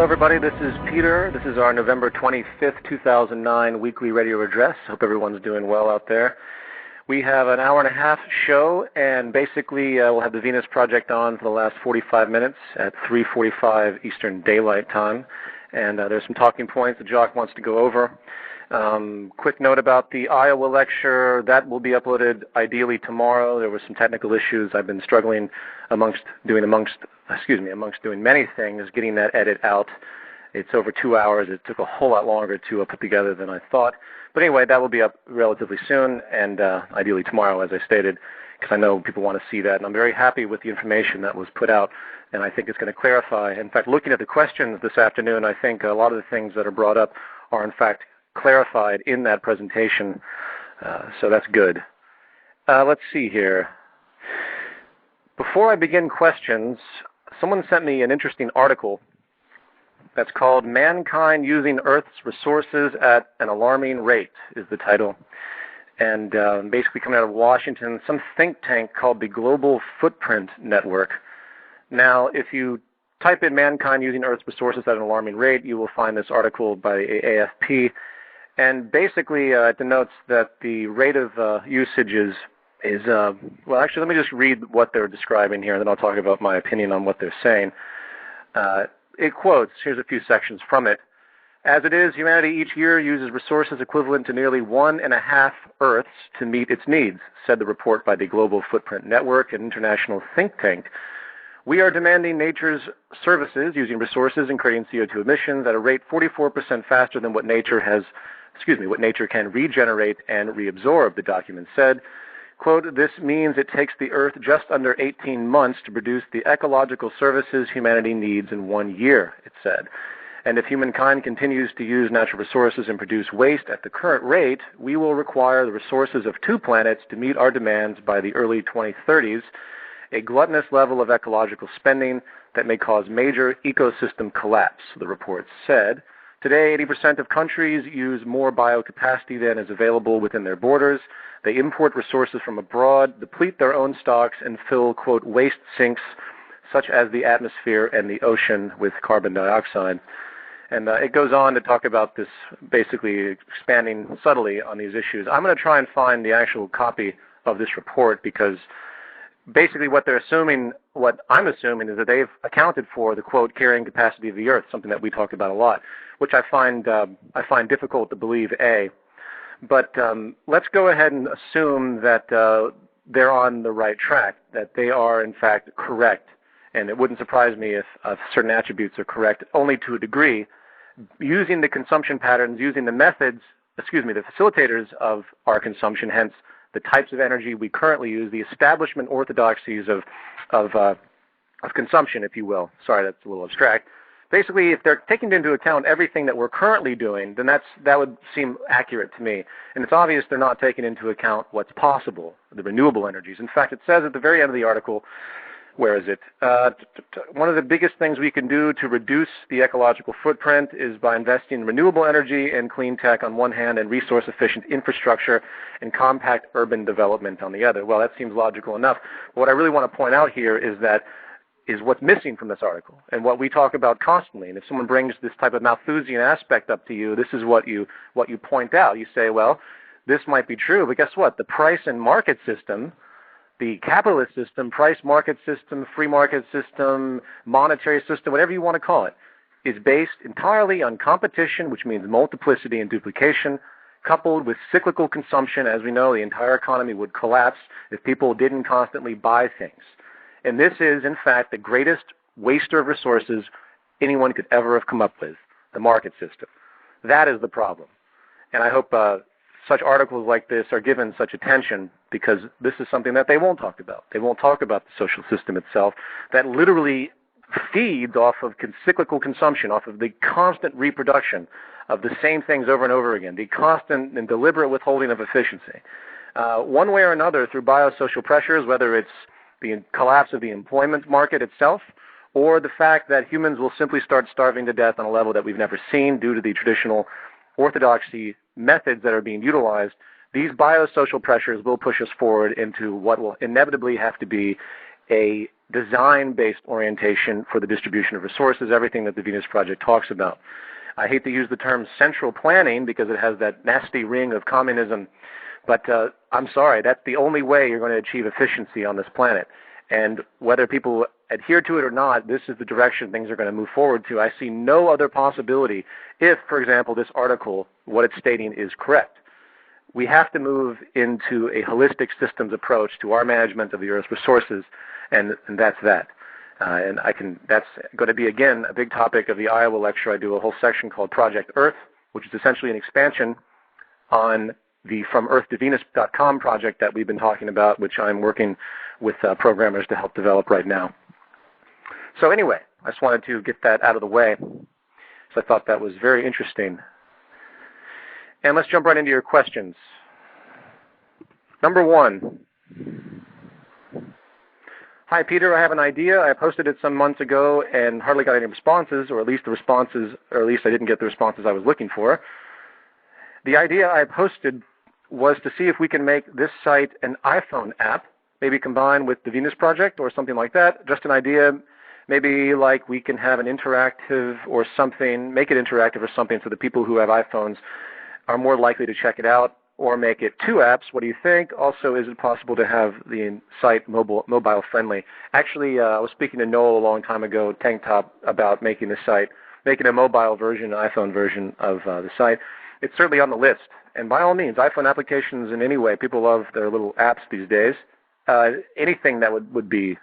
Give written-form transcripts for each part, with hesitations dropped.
everybody. This is Peter. This is our November 25th, 2009 weekly radio address. Hope everyone's doing well out there. We have an hour and a half show, and basically we'll have the Venus Project on for the last 45 minutes at 3:45 Eastern Daylight Time. And there's some talking points that Jacque wants to go over. Quick note about the Iowa lecture. That will be uploaded ideally tomorrow. There were some technical issues. I've been struggling amongst doing many things, getting that edit out. It's over 2 hours. It took a whole lot longer to put together than I thought. But anyway, that will be up relatively soon, and ideally tomorrow, as I stated, because I know people want to see that. And I'm very happy with the information that was put out, and I think it's going to clarify. In fact, looking at the questions this afternoon, I think a lot of the things that are brought up are, in fact, clarified in that presentation, so that's good. Let's see here. Before I begin questions, someone sent me an interesting article that's called "Mankind Using Earth's Resources at an Alarming Rate" is the title. And basically coming out of Washington, some think tank called the Global Footprint Network. Now, if you type in "Mankind Using Earth's Resources at an Alarming Rate," you will find this article by AFP. And basically it denotes that the rate of usage is well, actually, let me just read what they're describing here, and then I'll talk about my opinion on what they're saying. It quotes, here's a few sections from it. "As it is, humanity each year uses resources equivalent to nearly 1.5 Earths to meet its needs," said the report by the Global Footprint Network, an international think tank. "We are demanding nature's services using resources and creating CO2 emissions at a rate 44% faster than what nature can regenerate and reabsorb," the document said. Quote, "This means it takes the Earth just under 18 months to produce the ecological services humanity needs in 1 year," it said. "And if humankind continues to use natural resources and produce waste at the current rate, we will require the resources of 2 planets to meet our demands by the early 2030s, a gluttonous level of ecological spending that may cause major ecosystem collapse," the report said. "Today, 80% of countries use more biocapacity than is available within their borders. They import resources from abroad, deplete their own stocks, and fill, quote, waste sinks such as the atmosphere and the ocean with carbon dioxide." And it goes on to talk about this, basically expanding subtly on these issues. I'm going to try and find the actual copy of this report, because basically what I'm assuming is that they've accounted for the, quote, carrying capacity of the Earth, something that we talk about a lot, which I find difficult to believe, A. But let's go ahead and assume that they're on the right track, that they are, in fact, correct. And it wouldn't surprise me if certain attributes are correct, only to a degree, using the consumption patterns, using the methods, the facilitators of our consumption, hence the types of energy we currently use, the establishment orthodoxies of consumption, if you will. Sorry, that's a little abstract. Basically, if they're taking into account everything that we're currently doing, then that would seem accurate to me. And it's obvious they're not taking into account what's possible, the renewable energies. In fact, it says at the very end of the article, where is it? One of the biggest things we can do to reduce the ecological footprint is by investing in renewable energy and clean tech on one hand, and resource-efficient infrastructure and compact urban development on the other. Well, that seems logical enough. But what I really want to point out here is what's missing from this article, and what we talk about constantly. And if someone brings this type of Malthusian aspect up to you, this is what you point out. You say, well, this might be true, but guess what? The price and market system, the capitalist system, price market system, free market system, monetary system, whatever you want to call it, is based entirely on competition, which means multiplicity and duplication, coupled with cyclical consumption. As we know, the entire economy would collapse if people didn't constantly buy things. And this is, in fact, the greatest waster of resources anyone could ever have come up with, the market system. That is the problem. And I hope such articles like this are given such attention, because this is something that they won't talk about. They won't talk about the social system itself that literally feeds off of cyclical consumption, off of the constant reproduction of the same things over and over again, the constant and deliberate withholding of efficiency. One way or another, through biosocial pressures, whether it's the collapse of the employment market itself, or the fact that humans will simply start starving to death on a level that we've never seen due to the traditional orthodoxy methods that are being utilized, these biosocial pressures will push us forward into what will inevitably have to be a design-based orientation for the distribution of resources, everything that the Venus Project talks about. I hate to use the term central planning because it has that nasty ring of communism, but I'm sorry, that's the only way you're going to achieve efficiency on this planet. And whether people adhere to it or not, this is the direction things are going to move forward to. I see no other possibility if, for example, this article, what it's stating is correct. We have to move into a holistic systems approach to our management of the Earth's resources, and that's that. That's going to be, again, a big topic of the Iowa lecture. I do a whole section called Project Earth, which is essentially an expansion on the FromEarthToVenus.com project that we've been talking about, which I'm working with programmers to help develop right now. So anyway, I just wanted to get that out of the way. So I thought that was very interesting. And let's jump right into your questions. Number one. Hi, Peter. I have an idea. I posted it some months ago and hardly got any responses, or at least I didn't get the responses I was looking for. The idea I posted was to see if we can make this site an iPhone app, maybe combined with the Venus Project or something like that. Just an idea. Maybe like we can have an interactive or something, make it interactive or something so the people who have iPhones are more likely to check it out, or make it two apps. What do you think? Also, is it possible to have the site mobile friendly? Actually, I was speaking to Noel a long time ago, Tank Top, about making the site, making a mobile version, an iPhone version of the site. It's certainly on the list. And by all means, iPhone applications in any way, people love their little apps these days. Anything that would be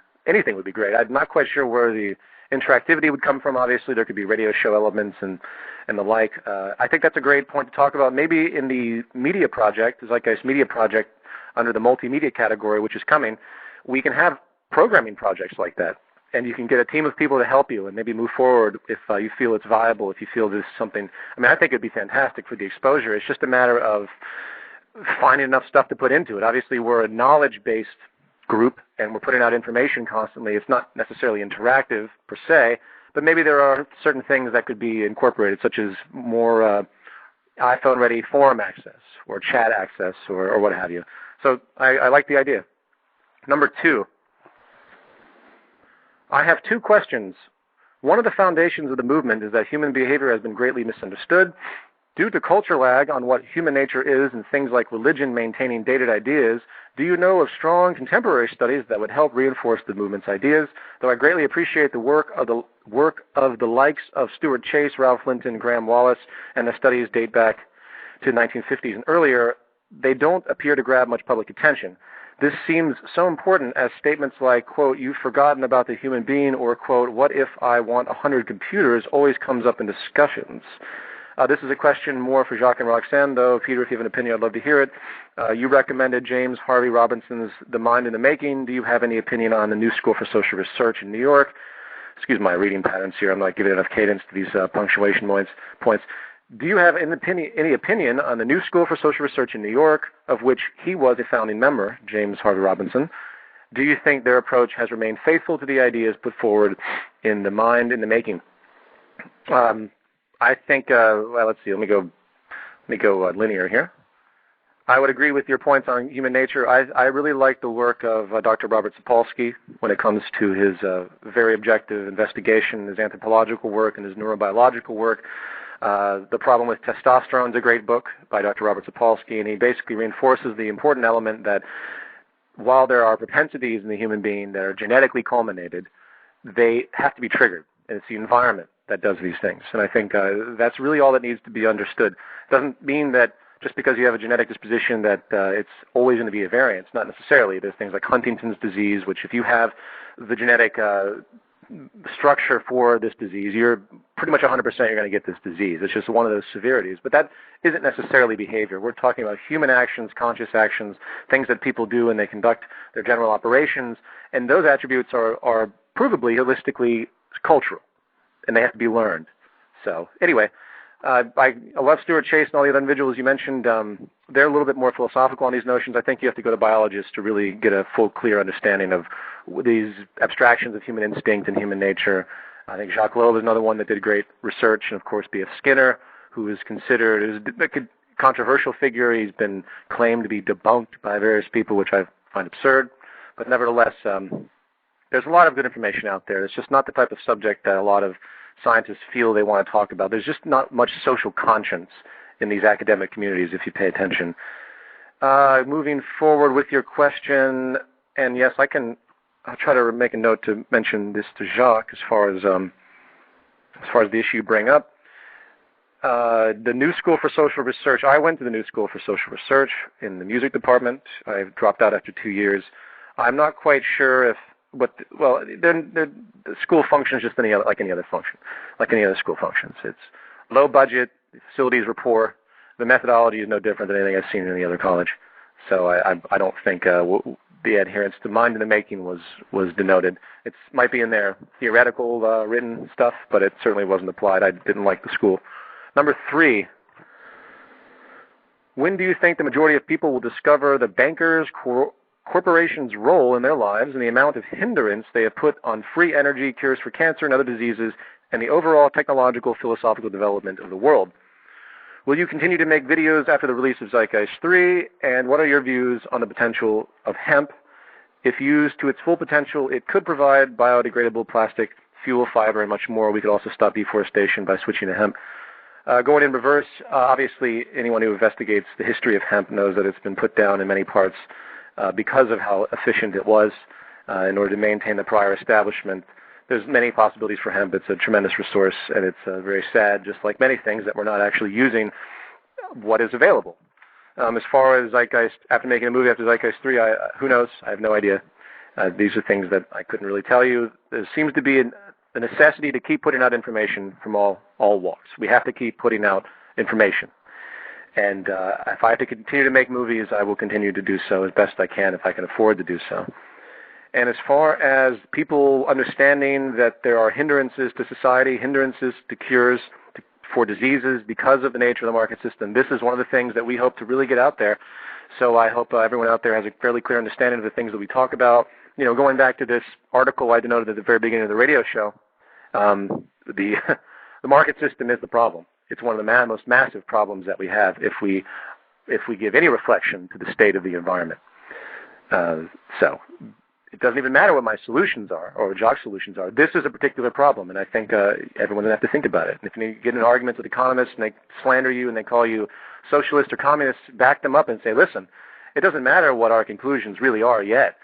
great. I'm not quite sure where the interactivity would come from. Obviously, there could be radio show elements and the like. I think that's a great point to talk about. Maybe in the media project, the Zeitgeist Media Project, under the multimedia category, which is coming, we can have programming projects like that. And you can get a team of people to help you and maybe move forward if you feel it's viable, if you feel this is something. I mean, I think it would be fantastic for the exposure. It's just a matter of finding enough stuff to put into it. Obviously, we're a knowledge-based group, and we're putting out information constantly. It's not necessarily interactive per se, but maybe there are certain things that could be incorporated, such as more iPhone-ready forum access or chat access or what have you. So I like the idea. Number two, I have two questions. One of the foundations of the movement is that human behavior has been greatly misunderstood. Due to culture lag on what human nature is and things like religion maintaining dated ideas, do you know of strong contemporary studies that would help reinforce the movement's ideas? Though I greatly appreciate the work of the likes of Stuart Chase, Ralph Linton, Graham Wallace, and the studies date back to 1950s and earlier, they don't appear to grab much public attention. This seems so important as statements like, quote, you've forgotten about the human being, or, quote, what if I want 100 computers, always comes up in discussions. This is a question more for Jacque and Roxanne, though. Peter, if you have an opinion, I'd love to hear it. You recommended James Harvey Robinson's The Mind in the Making. Do you have any opinion on the New School for Social Research in New York? Excuse my reading patterns here. I'm not giving enough cadence to these punctuation points. Do you have any opinion on the New School for Social Research in New York, of which he was a founding member, James Harvey Robinson? Do you think their approach has remained faithful to the ideas put forward in The Mind in the Making? I think, well, let's see. Let me go linear here. I would agree with your points on human nature. I really like the work of Dr. Robert Sapolsky when it comes to his very objective investigation, his anthropological work, and his neurobiological work. The Problem with Testosterone is a great book by Dr. Robert Sapolsky, and he basically reinforces the important element that while there are propensities in the human being that are genetically culminated, they have to be triggered, and it's the environment that does these things. And I think that's really all that needs to be understood. It doesn't mean that just because you have a genetic disposition that it's always going to be a variance. Not necessarily. There's things like Huntington's disease, which if you have the genetic structure for this disease, you're pretty much 100% you're going to get this disease. It's just one of those severities. But that isn't necessarily behavior. We're talking about human actions, conscious actions, things that people do when they conduct their general operations, and those attributes are provably, holistically cultural, and they have to be learned. So anyway, I love Stuart Chase and all the other individuals you mentioned. They're a little bit more philosophical on these notions. I think you have to go to biologists to really get a full, clear understanding of these abstractions of human instinct and human nature. I think Jacques Loeb is another one that did great research, and of course B.F. Skinner, who is considered as a controversial figure. He's been claimed to be debunked by various people, which I find absurd. But nevertheless, there's a lot of good information out there. It's just not the type of subject that a lot of scientists feel they want to talk about. There's just not much social conscience in these academic communities if you pay attention. Moving forward with your question, and yes, I'll try to make a note to mention this to Jacque as far as the issue you bring up. The New School for Social Research. I went to the New School for Social Research in the music department. I dropped out after 2 years. I'm not quite sure if the school functions just like any other function, like any other school functions. It's low budget, the facilities are poor, the methodology is no different than anything I've seen in any other college. So I don't think the adherence to mind in the making was denoted. It might be in their theoretical written stuff, but it certainly wasn't applied. I didn't like the school. Number 3, when do you think the majority of people will discover the bankers' corporations' role in their lives and the amount of hindrance they have put on free energy, cures for cancer and other diseases, and the overall technological, philosophical development of the world? Will you continue to make videos after the release of Zeitgeist 3? And what are your views on the potential of hemp? If used to its full potential, it could provide biodegradable plastic, fuel, fiber, and much more. We could also stop deforestation by switching to hemp. Going in reverse, obviously anyone who investigates the history of hemp knows that it's been put down in many parts because of how efficient it was in order to maintain the prior establishment. There's many possibilities for hemp. It's a tremendous resource, and it's very sad, just like many things, that we're not actually using what is available. As far as Zeitgeist, after making a movie after Zeitgeist 3, who knows? I have no idea. These are things that I couldn't really tell you. There seems to be a necessity to keep putting out information from all walks. We have to keep putting out information. And if I have to continue to make movies, I will continue to do so as best I can if I can afford to do so. And as far as people understanding that there are hindrances to society, hindrances to cures for diseases because of the nature of the market system, this is one of the things that we hope to really get out there. So I hope everyone out there has a fairly clear understanding of the things that we talk about. You know, going back to this article I denoted at the very beginning of the radio show, the market system is the problem. It's one of the most massive problems that we have if we give any reflection to the state of the environment. So it doesn't even matter what my solutions are or what Jacque's solutions are. This is a particular problem, and I think everyone's going to have to think about it. If you get in an argument with economists and they slander you and they call you socialist or communist, back them up and say, listen, it doesn't matter what our conclusions really are yet.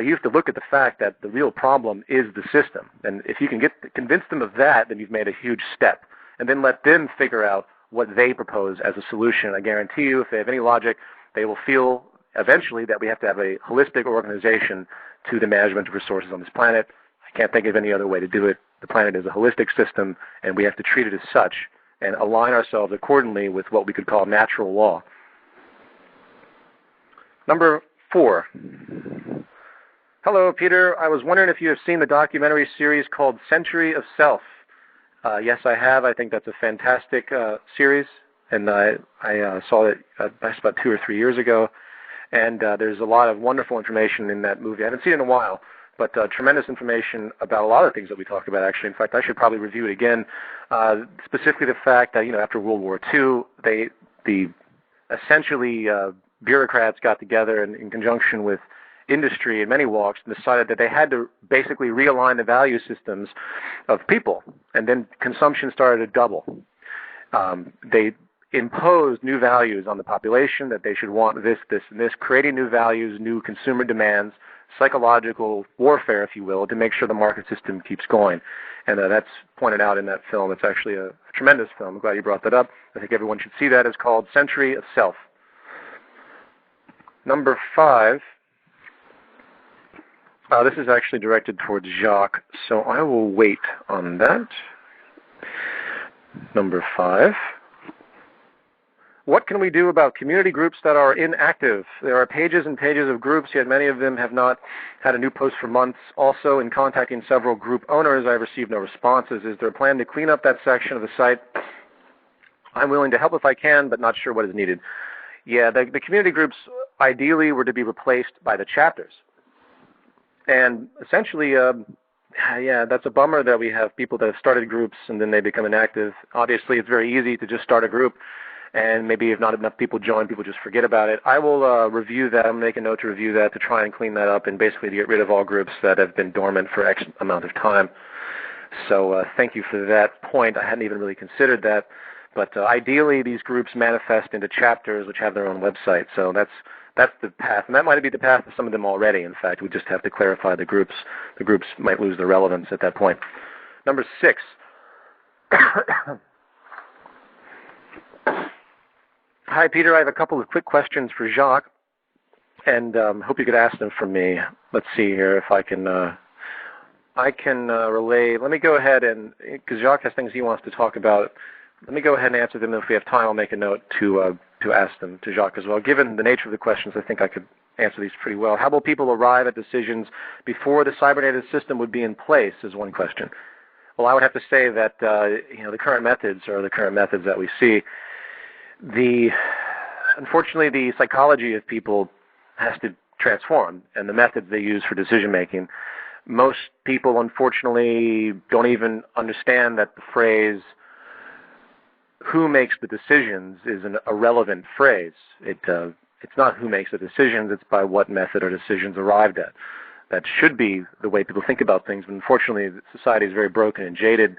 You have to look at the fact that the real problem is the system. And if you can convince them of that, then you've made a huge step. And then let them figure out what they propose as a solution. I guarantee you, if they have any logic, they will feel eventually that we have to have a holistic organization to the management of resources on this planet. I can't think of any other way to do it. The planet is a holistic system, and we have to treat it as such and align ourselves accordingly with what we could call natural law. Number 4. Hello, Peter. I was wondering if you have seen the documentary series called Century of Self. Yes, I have. I think that's a fantastic series, and I saw it about 2 or 3 years ago. And there's a lot of wonderful information in that movie. I haven't seen it in a while, but tremendous information about a lot of things that we talked about, actually. In fact, I should probably review it again, specifically the fact that, after World War II, the essentially bureaucrats got together in conjunction with industry in many walks and decided that they had to basically realign the value systems of people, and then consumption started to double. They imposed new values on the population, that they should want this, this, and this, creating new values, new consumer demands, psychological warfare, if you will, to make sure the market system keeps going. And that's pointed out in that film. It's actually a tremendous film. I'm glad you brought that up. I think everyone should see that. It's called Century of Self. Number 5. This is actually directed towards Jacque, so I will wait on that. Number 5. What can we do about community groups that are inactive? There are pages and pages of groups, yet many of them have not had a new post for months. Also, in contacting several group owners, I have received no responses. Is there a plan to clean up that section of the site? I'm willing to help if I can, but not sure what is needed. Yeah, the community groups ideally were to be replaced by the chapters. And essentially, that's a bummer that we have people that have started groups and then they become inactive. Obviously, it's very easy to just start a group. and maybe if not enough people join, people just forget about it. I will review that. I'm going to make a note to review that to try and clean that up and basically to get rid of all groups that have been dormant for X amount of time. So thank you for that point. I hadn't even really considered that. But ideally, these groups manifest into chapters which have their own website. So that's the path. And that might be the path of some of them already, in fact. We just have to clarify the groups. The groups might lose their relevance at that point. Number 6. Hi, Peter. I have a couple of quick questions for Jacque, and hope you could ask them for me. Let's see here if I can relay. Let me go ahead and, because Jacque has things he wants to talk about, let me go ahead and answer them. If we have time, I'll make a note to ask them to Jacque as well. Given the nature of the questions, I think I could answer these pretty well. How will people arrive at decisions before the cybernetic system would be in place is one question. Well, I would have to say that the current methods are the current methods that we see. Unfortunately, the psychology of people has to transform, and the methods they use for decision making. Most people, unfortunately, don't even understand that the phrase "who makes the decisions" is an irrelevant phrase. It's not who makes the decisions; it's by what method are decisions arrived at. That should be the way people think about things, but unfortunately, society is very broken and jaded,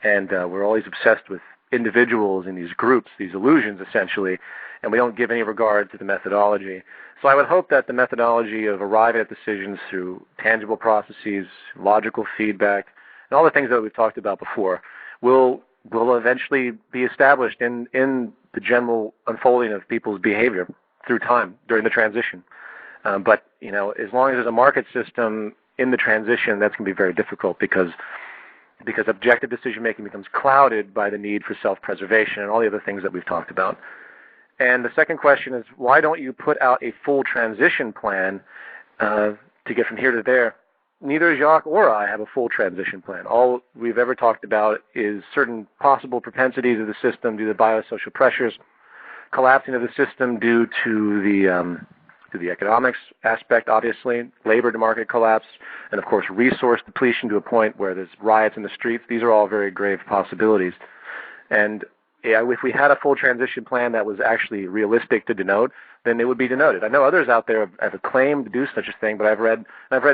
and we're always obsessed with individuals in these groups, these illusions essentially, and we don't give any regard to the methodology. So I would hope that the methodology of arriving at decisions through tangible processes, logical feedback, and all the things that we've talked about before will eventually be established in the general unfolding of people's behavior through time during the transition. But as long as there's a market system in the transition, that's going to be very difficult because objective decision-making becomes clouded by the need for self-preservation and all the other things that we've talked about. And the second question is, why don't you put out a full transition plan to get from here to there? Neither Jacque or I have a full transition plan. All we've ever talked about is certain possible propensities of the system due to biosocial pressures, collapsing of the system due to the economics aspect, obviously, labor to market collapse, and of course resource depletion to a point where there's riots in the streets. These are all very grave possibilities. And if we had a full transition plan that was actually realistic to denote, then it would be denoted. I know others out there have claimed to do such a thing, but I've read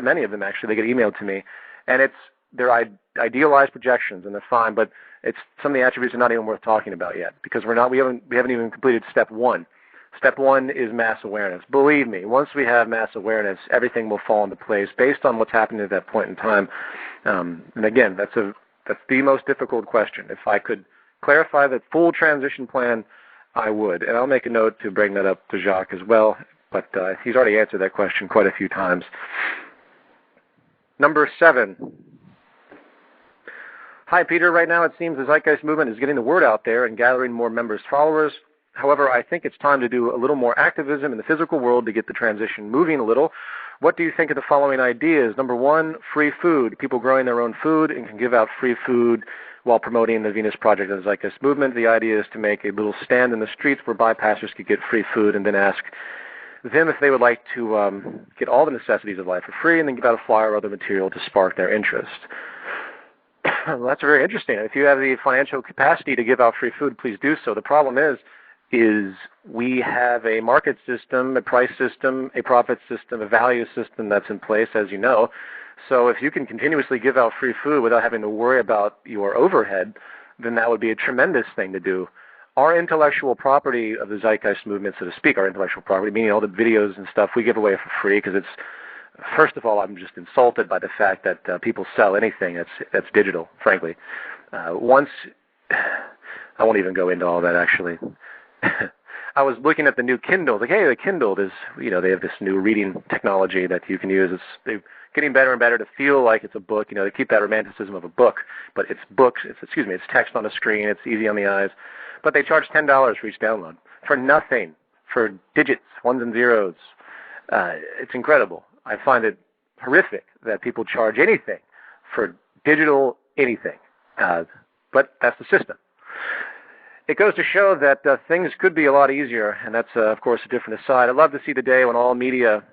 many of them actually. They get emailed to me, and they're idealized projections, and they're fine, but some of the attributes are not even worth talking about yet because we haven't even completed step 1. Step 1 is mass awareness. Believe me, once we have mass awareness, everything will fall into place based on what's happening at that point in time. And again, that's the most difficult question. If I could clarify the full transition plan, I would. And I'll make a note to bring that up to Jacque as well, but he's already answered that question quite a few times. Number 7. Hi, Peter. Right now it seems the Zeitgeist Movement is getting the word out there and gathering more members, followers. However, I think it's time to do a little more activism in the physical world to get the transition moving a little. What do you think of the following ideas? Number 1, free food. People growing their own food and can give out free food while promoting the Venus Project and the Zeitgeist Movement. The idea is to make a little stand in the streets where bypassers could get free food and then ask them if they would like to get all the necessities of life for free and then give out a flyer or other material to spark their interest. Well, that's very interesting. If you have the financial capacity to give out free food, please do so. The problem is we have a market system, a price system, a profit system, a value system that's in place, as you know. So if you can continuously give out free food without having to worry about your overhead, then that would be a tremendous thing to do. Our intellectual property of the Zeitgeist Movement, so to speak, our intellectual property, meaning all the videos and stuff, we give away for free because first of all, I'm just insulted by the fact that people sell anything that's digital, frankly. I won't even go into all that, actually. I was looking at the new Kindle. Like, hey, the Kindle is, they have this new reading technology that you can use. They're getting better and better to feel like it's a book. They keep that romanticism of a book, but it's books. It's text on a screen. It's easy on the eyes. But they charge $10 for each download for nothing, for digits, ones and zeros. It's incredible. I find it horrific that people charge anything for digital anything. But that's the system. It goes to show that things could be a lot easier, and that's, of course, a different aside. I'd love to see the day when all media,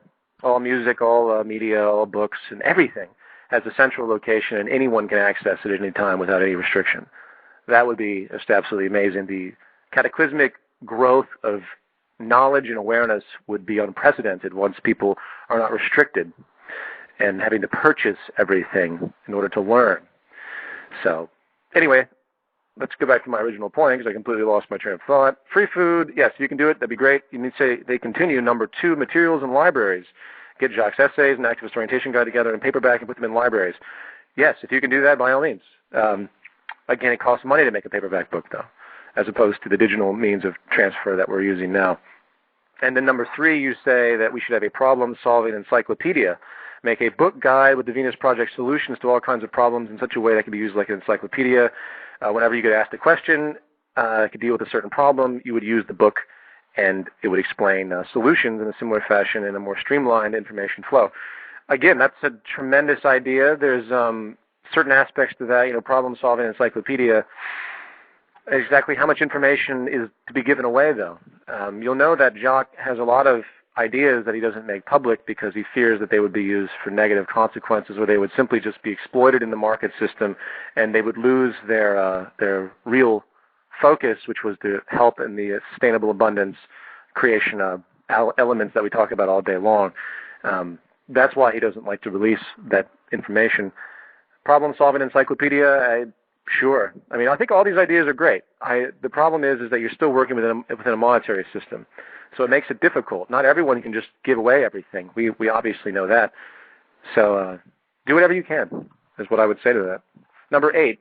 all music, all media, all books, and everything has a central location and anyone can access it at any time without any restriction. That would be just absolutely amazing. The cataclysmic growth of knowledge and awareness would be unprecedented once people are not restricted and having to purchase everything in order to learn. So anyway, let's go back to my original point because I completely lost my train of thought. Free food, yes, you can do it. That'd be great. You need to say they continue. Number 2, materials and libraries. Get Jacque's essays and activist orientation guide together in paperback and put them in libraries. Yes, if you can do that, by all means. Again, it costs money to make a paperback book, though, as opposed to the digital means of transfer that we're using now. And then number 3, you say that we should have a problem-solving encyclopedia. Make a book guide with the Venus Project solutions to all kinds of problems in such a way that can be used like an encyclopedia. Whenever you get asked a question, could deal with a certain problem, you would use the book and it would explain solutions in a similar fashion in a more streamlined information flow. Again, that's a tremendous idea. There's certain aspects to that, problem-solving encyclopedia. Exactly how much information is to be given away, though? You'll know that Jacque has a lot of ideas that he doesn't make public because he fears that they would be used for negative consequences, or they would simply just be exploited in the market system, and they would lose their real focus, which was to help in the sustainable abundance creation elements that we talk about all day long. That's why he doesn't like to release that information. Problem-solving encyclopedia, sure. I think all these ideas are great. The problem is that you're still working within a monetary system. So it makes it difficult. Not everyone can just give away everything. We obviously know that. So do whatever you can, is what I would say to that. Number 8,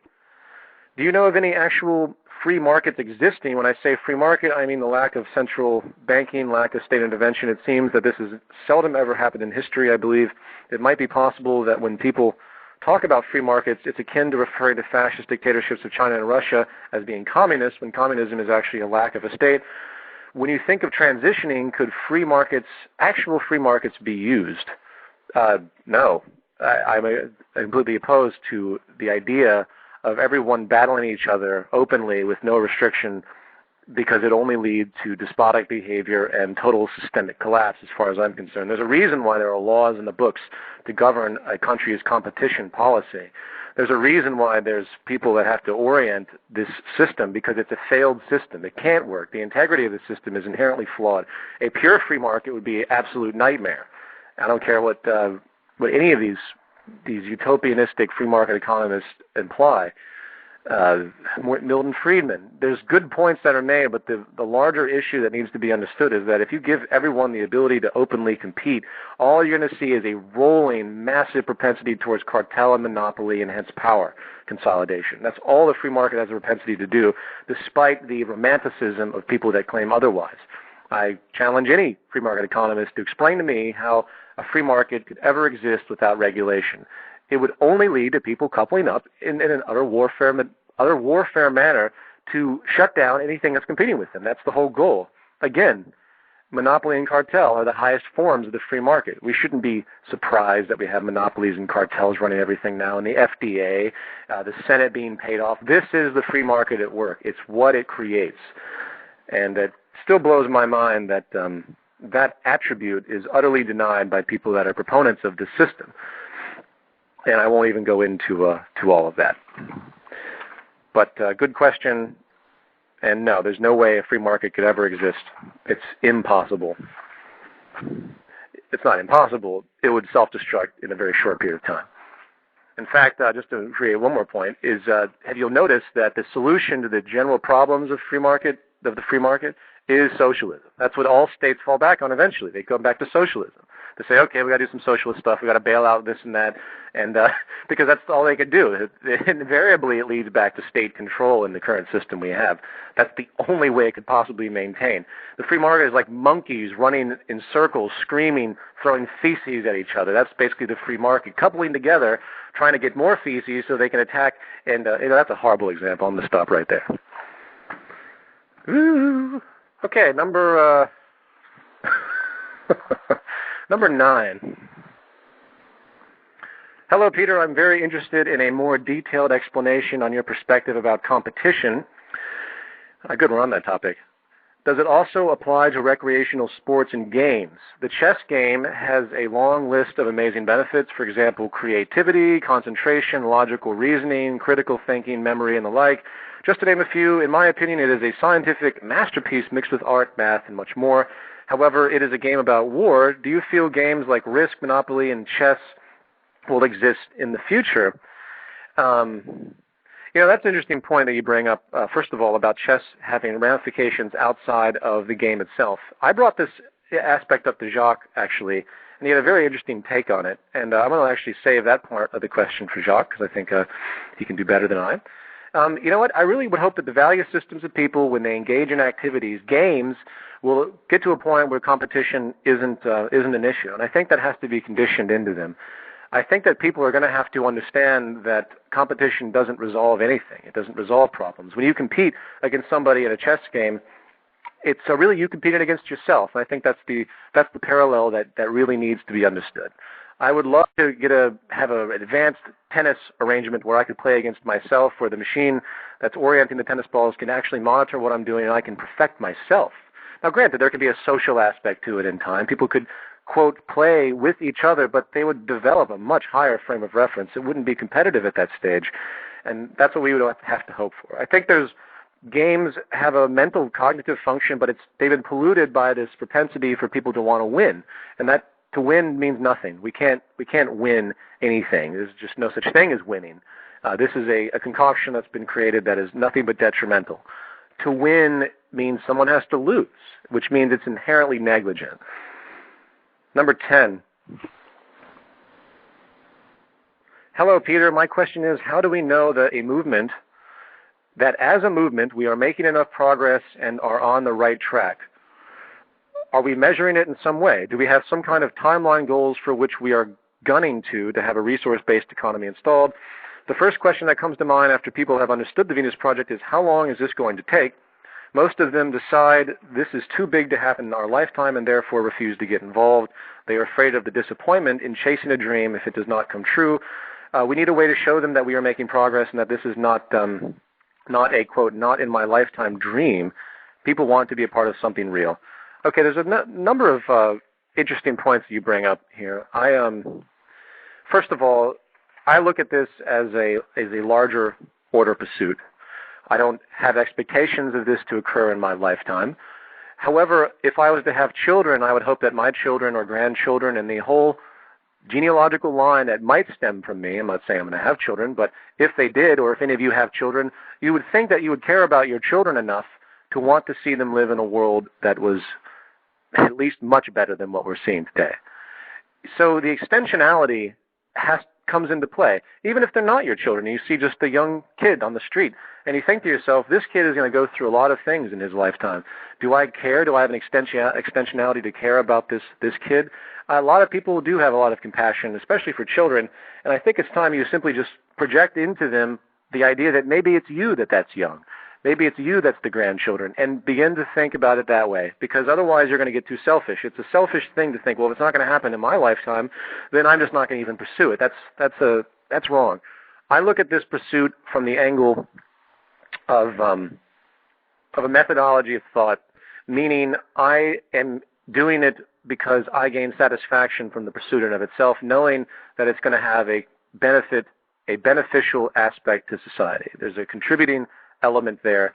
do you know of any actual free markets existing? When I say free market, I mean the lack of central banking, lack of state intervention. It seems that this has seldom ever happened in history. I believe it might be possible that when people talk about free markets, it's akin to referring to fascist dictatorships of China and Russia as being communist, when communism is actually a lack of a state. When you think of transitioning, could free markets, actual free markets, be used? No. I'm completely opposed to the idea of everyone battling each other openly with no restriction, because it only leads to despotic behavior and total systemic collapse as far as I'm concerned. There's a reason why there are laws in the books to govern a country's competition policy. There's a reason why there's people that have to orient this system, because it's a failed system. It can't work. The integrity of the system is inherently flawed. A pure free market would be an absolute nightmare. I don't care what any of these utopianistic free market economists imply. Milton Friedman. There's good points that are made, but the larger issue that needs to be understood is that if you give everyone the ability to openly compete, all you're going to see is a rolling, massive propensity towards cartel and monopoly and hence power consolidation. That's all the free market has a propensity to do, despite the romanticism of people that claim otherwise. I challenge any free market economist to explain to me how a free market could ever exist without regulation. It would only lead to people coupling up in an utter warfare manner to shut down anything that's competing with them. That's the whole goal. Again, monopoly and cartel are the highest forms of the free market. We shouldn't be surprised that we have monopolies and cartels running everything now, and the FDA, the Senate being paid off. This is the free market at work. It's what it creates. And it still blows my mind that that attribute is utterly denied by people that are proponents of this system. And I won't even go into all of that. But good question. And no, there's no way a free market could ever exist. It's impossible. It's not impossible. It would self-destruct in a very short period of time. In fact, just to create one more point, is have you noticed that the solution to the general problems of the free market is socialism? That's what all states fall back on eventually. They come back to socialism. They say, okay, we got to do some socialist stuff. We got to bail out this and that, and because that's all they could do. Invariably, it leads back to state control in the current system we have. That's the only way it could possibly maintain. The free market is like monkeys running in circles, screaming, throwing feces at each other. That's basically the free market, coupling together, trying to get more feces so they can attack. And that's a horrible example. I'm going to stop right there. Ooh. Okay, number 9. Hello, Peter. I'm very interested in a more detailed explanation on your perspective about competition. Good, we're on that topic. Does it also apply to recreational sports and games? The chess game has a long list of amazing benefits, for example, creativity, concentration, logical reasoning, critical thinking, memory, and the like. Just to name a few, in my opinion, it is a scientific masterpiece mixed with art, math, and much more. However, it is a game about war. Do you feel games like Risk, Monopoly, and chess will exist in the future? That's an interesting point that you bring up, first of all, about chess having ramifications outside of the game itself. I brought this aspect up to Jacque, actually, and he had a very interesting take on it. And I'm going to actually save that part of the question for Jacque, because I think he can do better than I. You know what? I really would hope that the value systems of people, when they engage in activities, games, will get to a point where competition isn't an issue. And I think that has to be conditioned into them. I think that people are going to have to understand that competition doesn't resolve anything. It doesn't resolve problems. When you compete against somebody in a chess game, it's really you competing against yourself. And I think that's the parallel that really needs to be understood. I would love to have an advanced tennis arrangement where I could play against myself, where the machine that's orienting the tennis balls can actually monitor what I'm doing and I can perfect myself. Now, granted, there could be a social aspect to it in time. People could, quote, play with each other, but they would develop a much higher frame of reference. It wouldn't be competitive at that stage, and that's what we would have to hope for. I think games have a mental cognitive function, but they've been polluted by this propensity for people to want to win, and that to win means nothing. We can't win anything. There's just no such thing as winning. This is a concoction that's been created that is nothing but detrimental. To win means someone has to lose, which means it's inherently negligent. Number 10. Hello, Peter. My question is, how do we know that as a movement, we are making enough progress and are on the right track? Are we measuring it in some way? Do we have some kind of timeline goals for which we are gunning to have a resource-based economy installed? The first question that comes to mind after people have understood the Venus Project is, how long is this going to take? Most of them decide this is too big to happen in our lifetime and therefore refuse to get involved. They are afraid of the disappointment in chasing a dream if it does not come true. We need a way to show them that we are making progress and that this is not a, quote, not in my lifetime dream. People want to be a part of something real. Okay, there's a number of interesting points that you bring up here. First of all, I look at this as a larger order pursuit. I don't have expectations of this to occur in my lifetime. However, if I was to have children, I would hope that my children or grandchildren and the whole genealogical line that might stem from me, I'm not saying I'm going to have children, but if they did, or if any of you have children, you would think that you would care about your children enough to want to see them live in a world that was at least much better than what we're seeing today. So the extensionality comes into play. Even if they're not your children, you see just a young kid on the street, and you think to yourself, this kid is going to go through a lot of things in his lifetime. Do I care? Do I have an extensionality to care about this kid? A lot of people do have a lot of compassion, especially for children, and I think it's time you simply just project into them the idea that maybe it's you that's young. Maybe it's you that's the grandchildren, and begin to think about it that way, because otherwise you're going to get too selfish. It's a selfish thing to think, well, if it's not going to happen in my lifetime, then I'm just not going to even pursue it. That's wrong. I look at this pursuit from the angle of a methodology of thought, meaning I am doing it because I gain satisfaction from the pursuit in of itself, knowing that it's going to have a beneficial aspect to society. There's a contributing element there.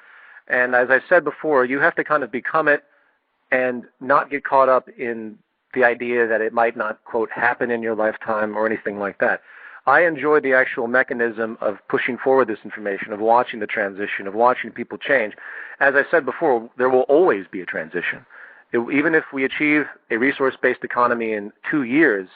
And as I said before, you have to kind of become it and not get caught up in the idea that it might not, quote, happen in your lifetime or anything like that. I enjoy the actual mechanism of pushing forward this information, of watching the transition, of watching people change. As I said before, there will always be a transition. Even if we achieve a resource-based economy in 2 years,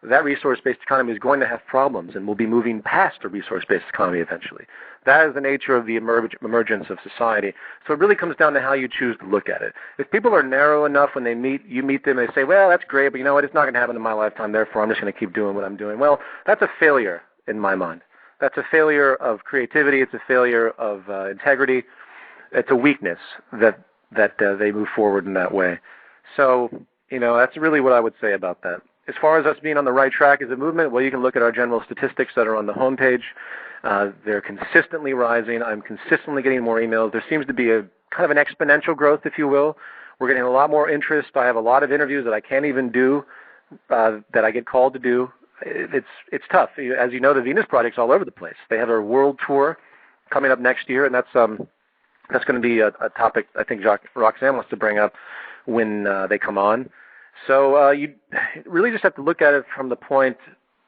that resource-based economy is going to have problems, and we'll be moving past a resource-based economy eventually. That is the nature of the emergence of society. So it really comes down to how you choose to look at it. If people are narrow enough when you meet them and they say, well, that's great, but you know what, it's not going to happen in my lifetime, therefore I'm just going to keep doing what I'm doing. Well, that's a failure in my mind. That's a failure of creativity. It's a failure of integrity. It's a weakness that they move forward in that way. So, that's really what I would say about that. As far as us being on the right track as a movement, well, you can look at our general statistics that are on the homepage. They're consistently rising. I'm consistently getting more emails. There seems to be a kind of an exponential growth, if you will. We're getting a lot more interest. I have a lot of interviews that I can't even do, that I get called to do. It's tough. As you know, the Venus Project's all over the place. They have a world tour coming up next year, and that's going to be a topic I think Jacque Roxanne wants to bring up when they come on. So you really just have to look at it from the point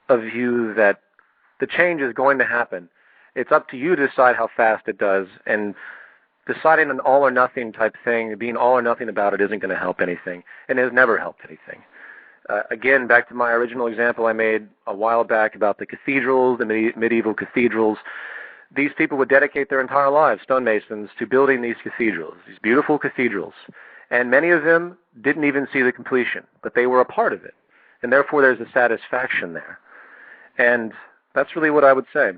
of view that the change is going to happen. It's up to you to decide how fast it does, and deciding an all or nothing type thing, being all or nothing about it, isn't going to help anything, and it has never helped anything. Again, back to my original example I made a while back about the cathedrals, the medieval cathedrals. These people would dedicate their entire lives, stonemasons, to building these cathedrals, these beautiful cathedrals. And many of them didn't even see the completion, but they were a part of it. And therefore there's a satisfaction there. And that's really what I would say.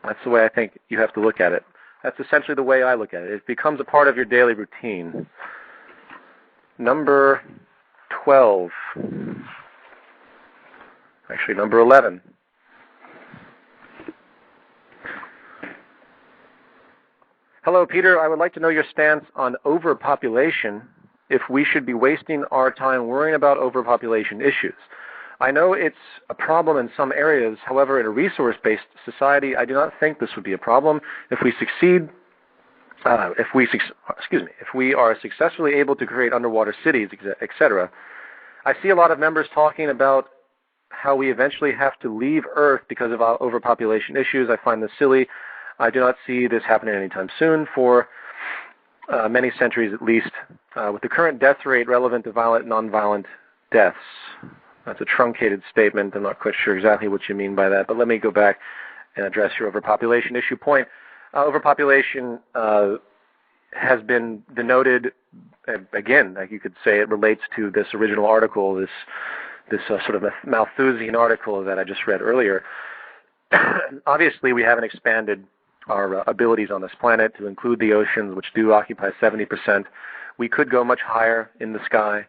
That's the way I think you have to look at it. That's essentially the way I look at it. It becomes a part of your daily routine. Number 12. Actually, number 11. Hello, Peter. I would like to know your stance on overpopulation, if we should be wasting our time worrying about overpopulation issues. I know it's a problem in some areas. However, in a resource-based society, I do not think this would be a problem. If we succeed, if we are successfully able to create underwater cities, etc. I see a lot of members talking about how we eventually have to leave Earth because of our overpopulation issues. I find this silly. I do not see this happening anytime soon, for many centuries at least, with the current death rate relevant to violent and nonviolent deaths. That's a truncated statement. I'm not quite sure exactly what you mean by that, but let me go back and address your overpopulation issue point. Overpopulation has been denoted, again, like you could say it relates to this original article, this sort of Malthusian article that I just read earlier. Obviously, we haven't expanded our abilities on this planet to include the oceans, which do occupy 70%. We could go much higher in the sky.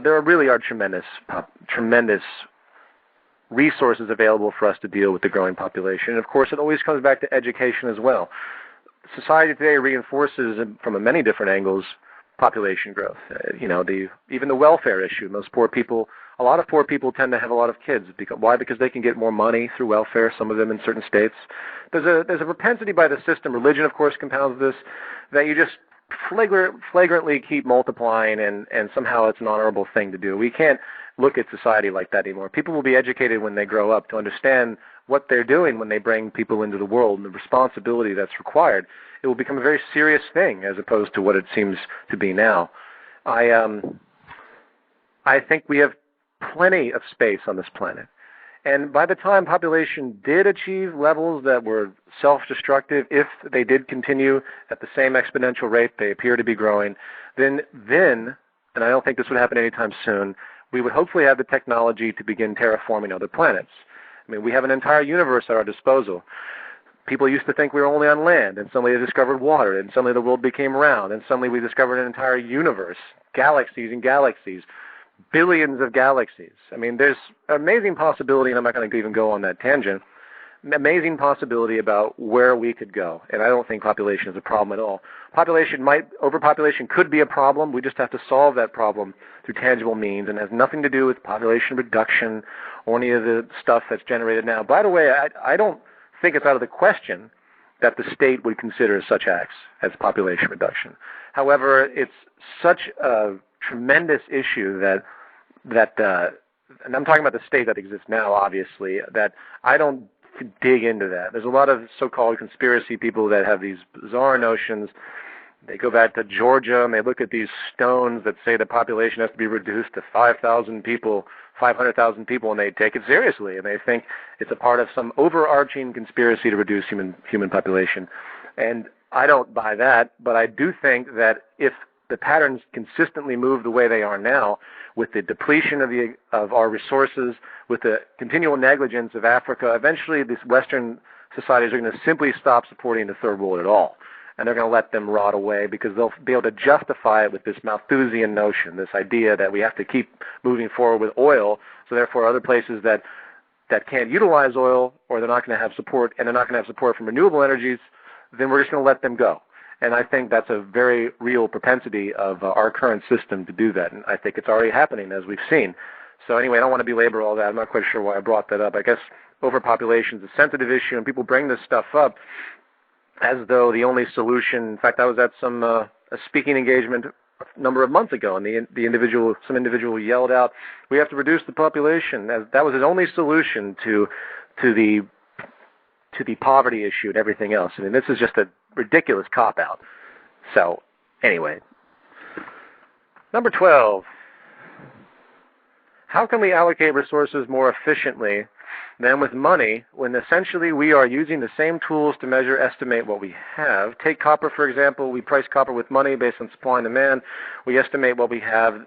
There really are tremendous resources available for us to deal with the growing population. And of course, it always comes back to education as well. Society today reinforces, from many different angles, population growth. Even the welfare issue. Most poor people, a lot of poor people tend to have a lot of kids. Why? Because they can get more money through welfare, some of them in certain states. There's a propensity by the system, religion of course compounds this, that you just flagrantly keep multiplying, and somehow it's an honorable thing to do. We can't look at society like that anymore. People will be educated when they grow up to understand what they're doing when they bring people into the world and the responsibility that's required. It will become a very serious thing as opposed to what it seems to be now. I think we have plenty of space on this planet. And by the time population did achieve levels that were self-destructive, if they did continue at the same exponential rate they appear to be growing, then, and I don't think this would happen anytime soon, we would hopefully have the technology to begin terraforming other planets. I mean, we have an entire universe at our disposal. People used to think we were only on land, and suddenly they discovered water, and suddenly the world became round, and suddenly we discovered an entire universe, galaxies and galaxies. Billions of galaxies. I mean, there's an amazing possibility, and I'm not going to even go on that tangent, amazing possibility about where we could go. And I don't think population is a problem at all. Overpopulation could be a problem. We just have to solve that problem through tangible means, and has nothing to do with population reduction or any of the stuff that's generated now. By the way, I don't think it's out of the question that the state would consider such acts as population reduction. However, it's such a tremendous issue that and I'm talking about the state that exists now, obviously, that I don't dig into that. There's a lot of so-called conspiracy people that have these bizarre notions. They go back to Georgia and they look at these stones that say the population has to be reduced to 5,000 people, 500,000 people, and they take it seriously, and they think it's a part of some overarching conspiracy to reduce human population. And I don't buy that, but I do think that if the patterns consistently move the way they are now, with the depletion of our resources, with the continual negligence of Africa, eventually these Western societies are going to simply stop supporting the third world at all. And they're going to let them rot away because they'll be able to justify it with this Malthusian notion, this idea that we have to keep moving forward with oil, so therefore other places that can't utilize oil, or they're not going to have support, and they're not going to have support from renewable energies, then we're just going to let them go. And I think that's a very real propensity of our current system to do that. And I think it's already happening, as we've seen. So anyway, I don't want to belabor all that. I'm not quite sure why I brought that up. I guess overpopulation is a sensitive issue, and people bring this stuff up as though the only solution. In fact, I was at a speaking engagement a number of months ago, and some individual yelled out, "We have to reduce the population." That was his only solution to the poverty issue and everything else. I mean, this is just a ridiculous cop-out. So, anyway. Number 12. How can we allocate resources more efficiently than with money when essentially we are using the same tools to measure, estimate what we have? Take copper, for example. We price copper with money based on supply and demand. We estimate what we have.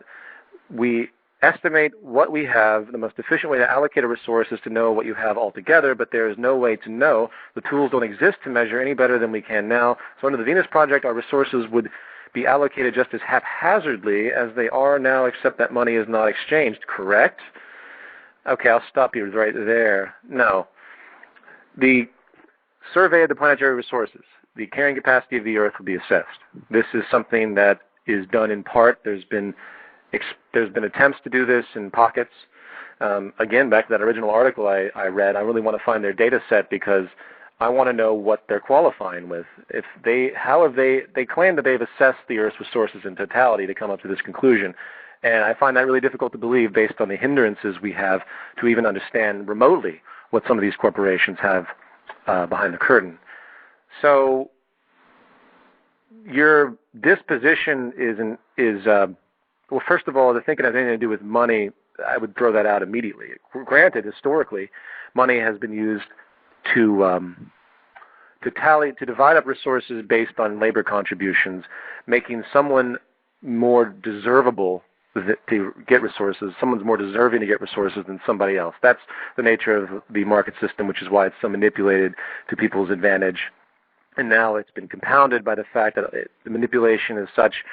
We estimate what we have. The most efficient way to allocate a resource is to know what you have altogether, but there is no way to know. The tools don't exist to measure any better than we can now. So under the Venus Project, our resources would be allocated just as haphazardly as they are now, except that money is not exchanged, correct? Okay, I'll stop you right there. No. The survey of the planetary resources, the carrying capacity of the Earth, will be assessed. This is something that is done in part. There's been attempts to do this in pockets. Again, back to that original article I read, I really want to find their data set because I want to know what they're qualifying with. They claim that they've assessed the Earth's resources in totality to come up to this conclusion. And I find that really difficult to believe based on the hindrances we have to even understand remotely what some of these corporations have behind the curtain. So your disposition is well, first of all, the thinking has anything to do with money, I would throw that out immediately. Granted, historically, money has been used to divide up resources based on labor contributions, making someone more deservable to get resources. Someone's more deserving to get resources than somebody else. That's the nature of the market system, which is why it's so manipulated to people's advantage. And now it's been compounded by the fact that the manipulation is such,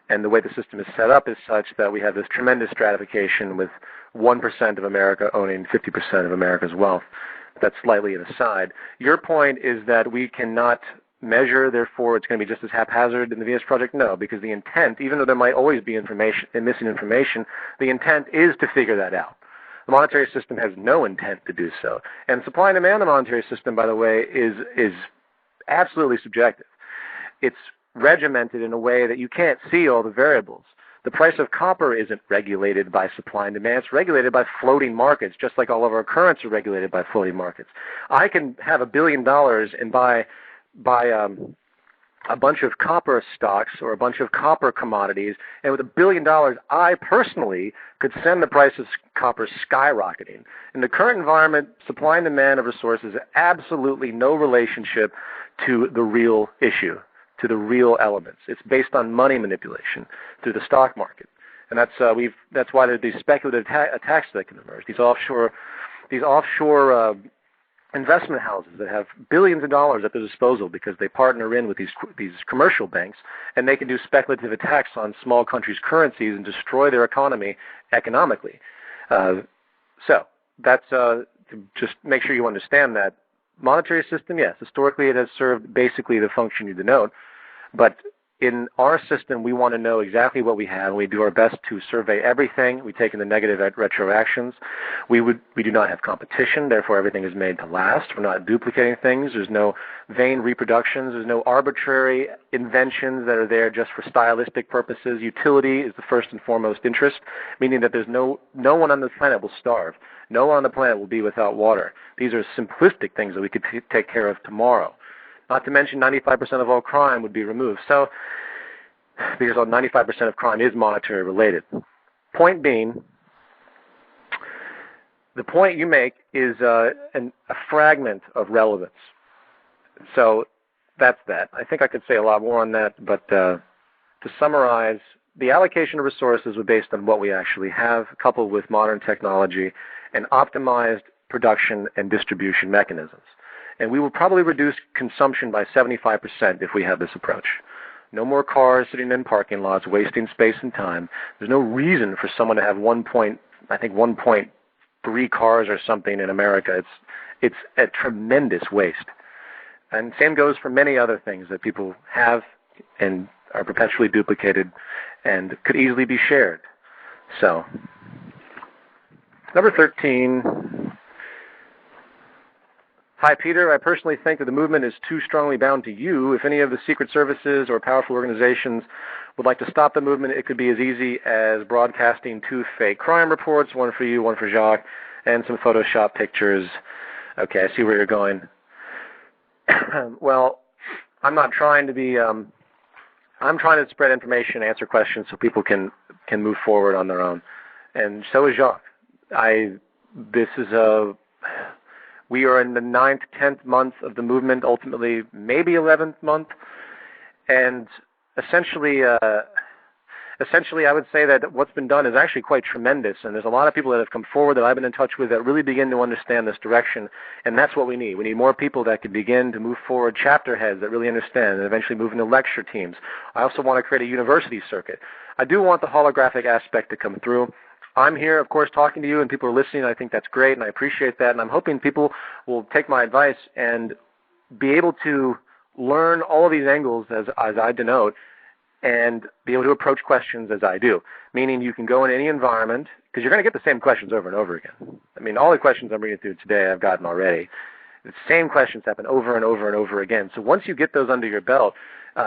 and the way the system is set up is such that we have this tremendous stratification with 1% of America owning 50% of America's wealth. That's slightly an aside. Your point is that we cannot measure, therefore it's going to be just as haphazard in the Venus Project? No, because the intent, even though there might always be missing information, the intent is to figure that out. The monetary system has no intent to do so. And supply and demand of the monetary system, by the way, is absolutely subjective. It's regimented in a way that you can't see all the variables. The price of copper isn't regulated by supply and demand. It's regulated by floating markets, just like all of our currents are regulated by floating markets. I can have $1 billion and buy a bunch of copper stocks or a bunch of copper commodities, and with $1 billion, I personally could send the price of copper skyrocketing. In the current environment, supply and demand of resources has absolutely no relationship to the real issue, to the real elements. It's based on money manipulation through the stock market, and that's why there's these speculative attacks that can emerge. These offshore investment houses that have billions of dollars at their disposal because they partner in with these commercial banks, and they can do speculative attacks on small countries' currencies and destroy their economy economically. So that's to just make sure you understand that. Monetary system, yes, historically it has served basically the function you denote, but in our system we want to know exactly what we have, and we do our best to survey everything. We take in the negative retroactions. We do not have competition, therefore everything is made to last. We're not duplicating things. There's no vain reproductions. There's no arbitrary inventions that are there just for stylistic purposes. Utility is the first and foremost interest, meaning that there's no one on the planet will starve. No one on the planet will be without water. These are simplistic things that we could take care of tomorrow. Not to mention 95% of all crime would be removed. So, because 95% of crime is monetary related. Point being, the point you make is a fragment of relevance. So that's that. I think I could say a lot more on that, but to summarize, the allocation of resources was based on what we actually have, coupled with modern technology and optimized production and distribution mechanisms. And we will probably reduce consumption by 75% if we have this approach. No more cars sitting in parking lots, wasting space and time. There's no reason for someone to have 1.3 cars or something in America. It's a tremendous waste. And same goes for many other things that people have and are perpetually duplicated and could easily be shared. So, number 13. Hi, Peter. I personally think that the movement is too strongly bound to you. If any of the secret services or powerful organizations would like to stop the movement, it could be as easy as broadcasting 2 fake crime reports, one for you, one for Jacque, and some Photoshop pictures. Okay, I see where you're going. Well, I'm not trying to be, I'm trying to spread information, answer questions so people can move forward on their own. And so is Jacque. We are in the 9th, 10th month of the movement, ultimately maybe 11th month. And essentially, I would say that what's been done is actually quite tremendous. And there's a lot of people that have come forward that I've been in touch with that really begin to understand this direction. And that's what we need. We need more people that can begin to move forward, chapter heads that really understand, and eventually move into lecture teams. I also want to create a university circuit. I do want the holographic aspect to come through. I'm here, of course, talking to you, and people are listening. I think that's great, and I appreciate that. And I'm hoping people will take my advice and be able to learn all of these angles as I denote and be able to approach questions as I do, meaning you can go in any environment, because you're going to get the same questions over and over again. I mean, all the questions I'm reading through today I've gotten already. The same questions happen over and over and over again. So once you get those under your belt,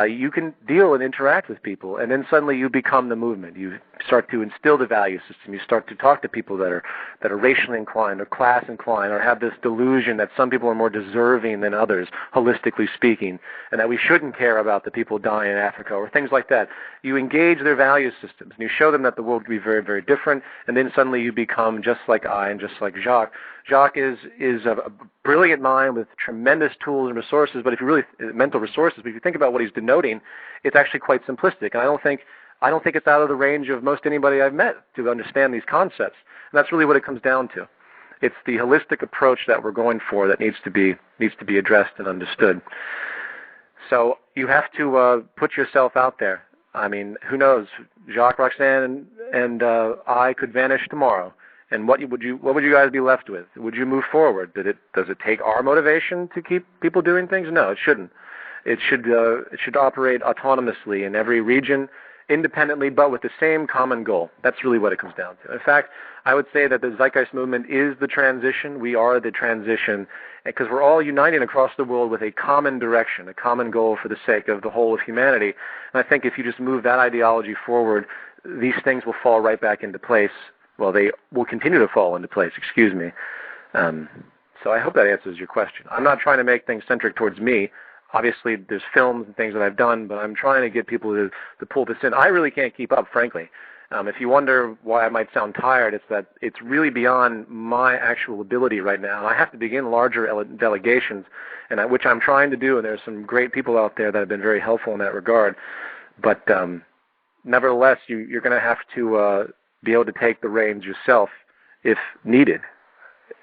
you can deal and interact with people, and then suddenly you become the movement. You start to instill the value system. You start to talk to people that are racially inclined or class inclined or have this delusion that some people are more deserving than others, holistically speaking, and that we shouldn't care about the people dying in Africa or things like that. You engage their value systems, and you show them that the world can be very, very different, and then suddenly you become just like I and just like Jacque. Jacque is a brilliant mind with tremendous tools and resources, but if you really mental resources, but if you think about what he's denoting, it's actually quite simplistic. And I don't think it's out of the range of most anybody I've met to understand these concepts. And that's really what it comes down to. It's the holistic approach that we're going for that needs to be addressed and understood. So you have to put yourself out there. I mean, who knows? Jacque, Roxanne, and I could vanish tomorrow. And what would you guys be left with? Would you move forward? Does it take our motivation to keep people doing things? No, it shouldn't. It should operate autonomously in every region, independently, but with the same common goal. That's really what it comes down to. In fact, I would say that the Zeitgeist Movement is the transition. We are the transition, because we're all uniting across the world with a common direction, a common goal for the sake of the whole of humanity. And I think if you just move that ideology forward, these things will fall right back into place. Well, they will continue to fall into place, excuse me. So I hope that answers your question. I'm not trying to make things centric towards me. Obviously, there's films and things that I've done, but I'm trying to get people to pull this in. I really can't keep up, frankly. If you wonder why I might sound tired, it's that it's really beyond my actual ability right now. I have to begin larger delegations, and which I'm trying to do, and there's some great people out there that have been very helpful in that regard. But nevertheless, you're going to have to be able to take the reins yourself if needed.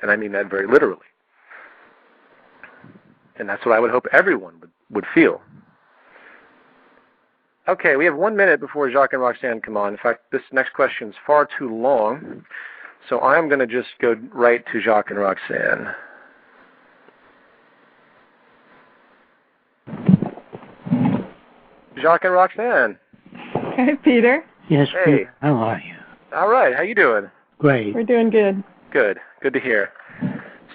And I mean that very literally. And that's what I would hope everyone would feel. Okay, we have 1 minute before Jacque and Roxanne come on. In fact, this next question is far too long, so I'm going to just go right to Jacque and Roxanne. Jacque and Roxanne. Hey, Peter. Yes, hey. Peter. How are you? All right. How you doing? Great. We're doing good. Good. Good to hear.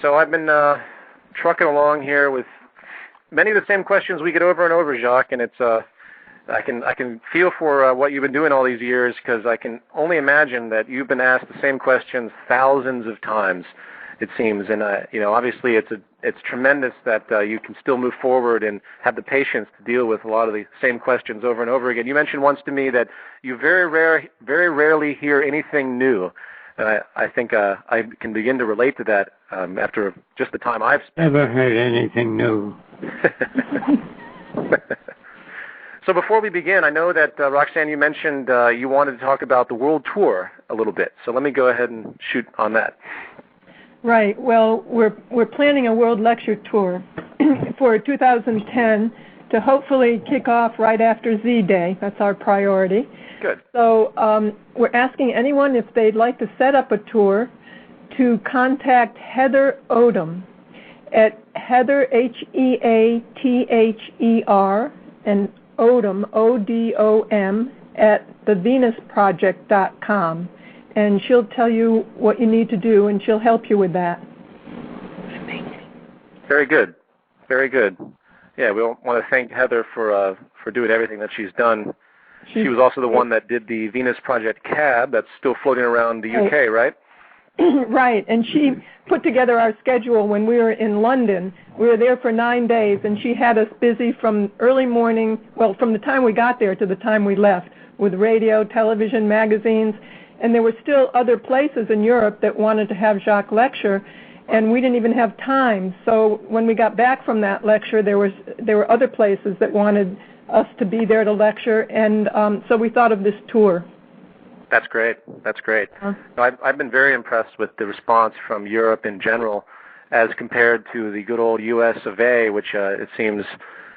So I've been trucking along here with many of the same questions we get over and over, Jacque, and it's I can feel for what you've been doing all these years, because I can only imagine that you've been asked the same questions thousands of times, it seems. And obviously it's tremendous that you can still move forward and have the patience to deal with a lot of the same questions over and over again. You mentioned once to me that you very rarely hear anything new. And I think I can begin to relate to that after just the time I've spent. Never heard anything new. So before we begin, I know that, Roxanne, you mentioned you wanted to talk about the world tour a little bit. So let me go ahead and shoot on that. Right. Well, we're planning a world lecture tour for 2010 to hopefully kick off right after Z-Day. That's our priority. Good. So we're asking anyone if they'd like to set up a tour to contact Heather Odom at Heather, Heather, and Odom, O-D-O-M, at thevenusproject.com. And she'll tell you what you need to do, and she'll help you with that. Very good. Very good. Yeah, we want to thank Heather for doing everything that she's done. She was also the one that did the Venus Project cab that's still floating around the UK, right? Right, and she put together our schedule when we were in London. We were there for 9 days, and she had us busy from early morning, well, from the time we got there to the time we left, with radio, television, magazines, and there were still other places in Europe that wanted to have Jacque lecture, and we didn't even have time. So when we got back from that lecture, there were other places that wanted us to be there to lecture, and so we thought of this tour. That's great. That's great. I've been very impressed with the response from Europe in general, as compared to the good old U.S. of A., which it seems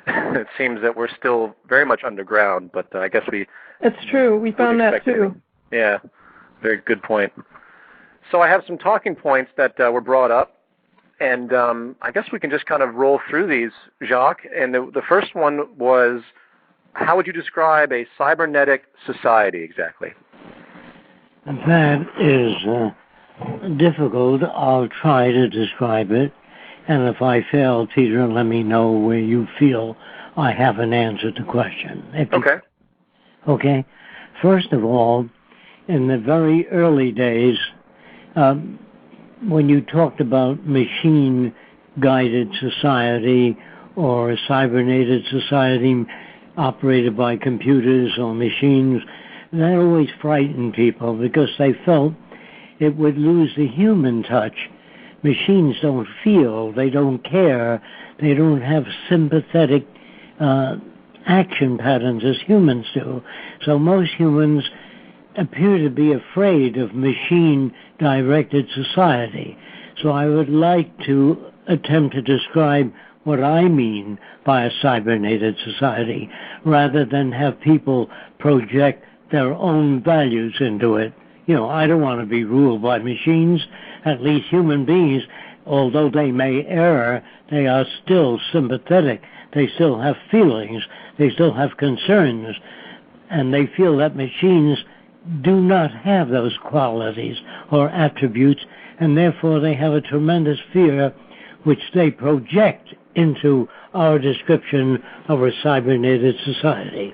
that we're still very much underground. But I guess we. It's true. We found that too. Yeah, very good point. So I have some talking points that were brought up, and I guess we can just kind of roll through these, Jacque. And the first one was, how would you describe a cybernetic society exactly? That is difficult. I'll try to describe it. And if I fail, Peter, let me know where you feel I haven't answered the question. Okay. Okay. First of all, in the very early days, when you talked about machine-guided society or a cybernetic society operated by computers or machines, that always frightened people because they felt it would lose the human touch. Machines don't feel, they don't care, they don't have sympathetic action patterns as humans do. So most humans appear to be afraid of machine-directed society. So I would like to attempt to describe what I mean by a cybernetic society, rather than have people project their own values into it. You know, I don't want to be ruled by machines. At least human beings, although they may err, they are still sympathetic. They still have feelings. They still have concerns. And they feel that machines do not have those qualities or attributes, and therefore they have a tremendous fear which they project into our description of a cybernetic society.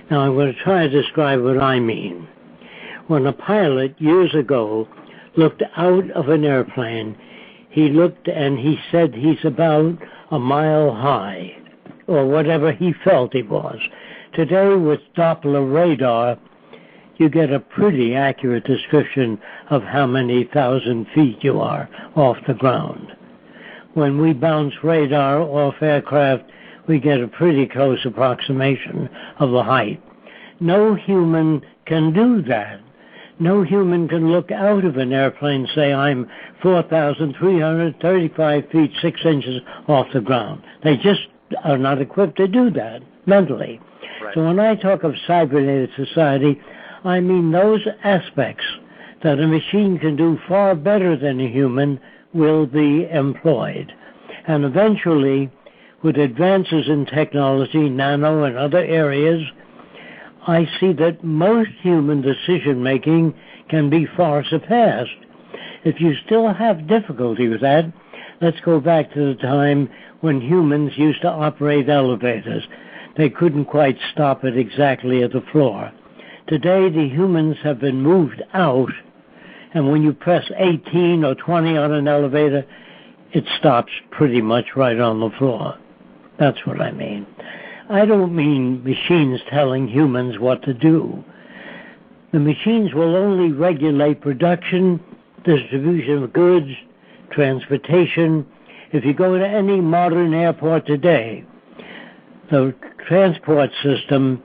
Now I'm going to try to describe what I mean. When a pilot years ago looked out of an airplane, he looked and he said he's about a mile high, or whatever he felt he was. Today with Doppler radar, you get a pretty accurate description of how many thousand feet you are off the ground. When we bounce radar off aircraft, we get a pretty close approximation of the height. No human can do that. No human can look out of an airplane and say, I'm 4,335 feet, 6 inches off the ground. They just are not equipped to do that mentally. Right. So when I talk of cybernetic society, I mean those aspects that a machine can do far better than a human will be employed. And eventually, with advances in technology, nano and other areas, I see that most human decision-making can be far surpassed. If you still have difficulty with that, let's go back to the time when humans used to operate elevators. They couldn't quite stop it exactly at the floor. Today, the humans have been moved out, and when you press 18 or 20 on an elevator, it stops pretty much right on the floor. That's what I mean. I don't mean machines telling humans what to do. The machines will only regulate production, distribution of goods, transportation. If you go to any modern airport today, the transport system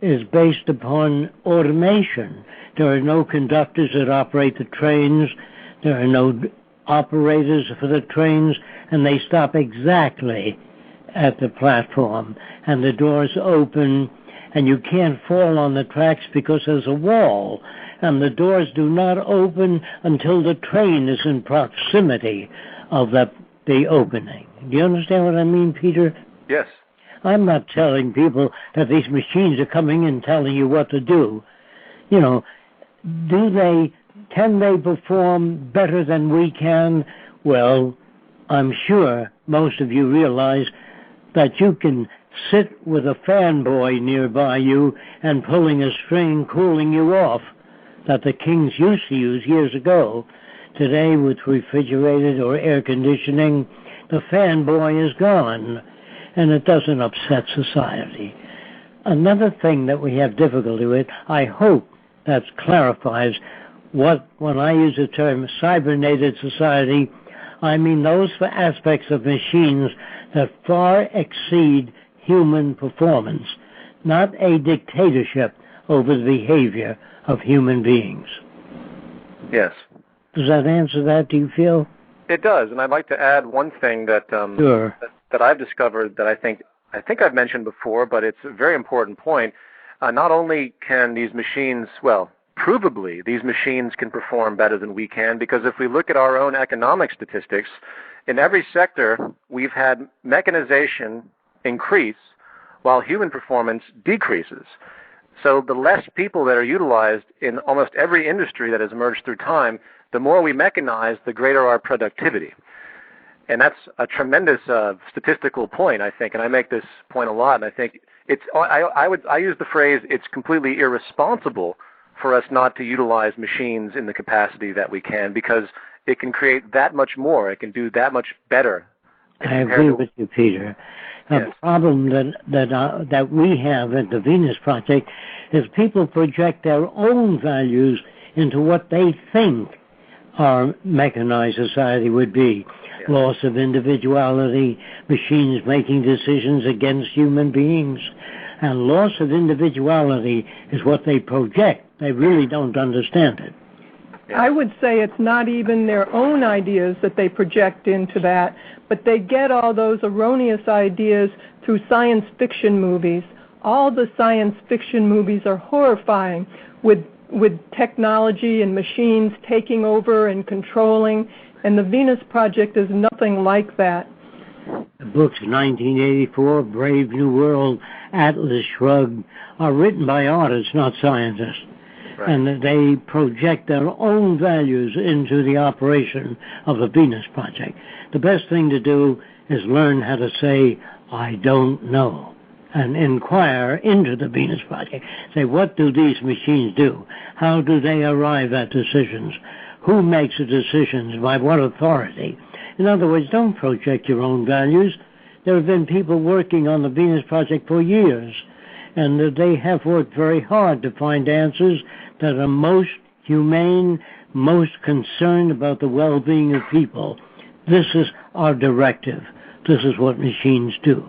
is based upon automation. There are no conductors that operate the trains. There are no operators for the trains, and they stop exactly at the platform. And the doors open, and you can't fall on the tracks because there's a wall. And the doors do not open until the train is in proximity of the opening. Do you understand what I mean, Peter? Yes. I'm not telling people that these machines are coming and telling you what to do. You know, can they perform better than we can? Well, I'm sure most of you realize that you can sit with a fanboy nearby you and pulling a string cooling you off that the kings used to use years ago. Today, with refrigerated or air conditioning, the fanboy is gone, and it doesn't upset society. Another thing that we have difficulty with, I hope that clarifies when I use the term cybernated society, I mean those aspects of machines that far exceed human performance, not a dictatorship over the behavior of human beings. Yes. Does that answer that, do you feel? It does, and I'd like to add one thing that Sure. that I've discovered that I think I've mentioned before, but it's a very important point. Not only can these machines, well, provably, these machines can perform better than we can, because if we look at our own economic statistics, in every sector, we've had mechanization increase while human performance decreases. So the less people that are utilized in almost every industry that has emerged through time, the more we mechanize, the greater our productivity. And that's a tremendous statistical point, I think, and I make this point a lot, and I think I use the phrase, it's completely irresponsible for us not to utilize machines in the capacity that we can, because it can create that much more. It can do that much better. I agree with you, Peter. Yes. The problem that we have at the Venus Project is people project their own values into what they think our mechanized society would be. Yes. Loss of individuality, machines making decisions against human beings. And loss of individuality is what they project. They really don't understand it. I would say it's not even their own ideas that they project into that, but they get all those erroneous ideas through science fiction movies. All the science fiction movies are horrifying, with technology and machines taking over and controlling, and the Venus Project is nothing like that. The books 1984, Brave New World, Atlas Shrugged are written by artists, not scientists. Right. And they project their own values into the operation of the Venus Project. The best thing to do is learn how to say, I don't know, and inquire into the Venus Project. Say, what do these machines do? How do they arrive at decisions? Who makes the decisions? By what authority? In other words, don't project your own values. There have been people working on the Venus Project for years, and they have worked very hard to find answers that are most humane, most concerned about the well-being of people. This is our directive. This is what machines do.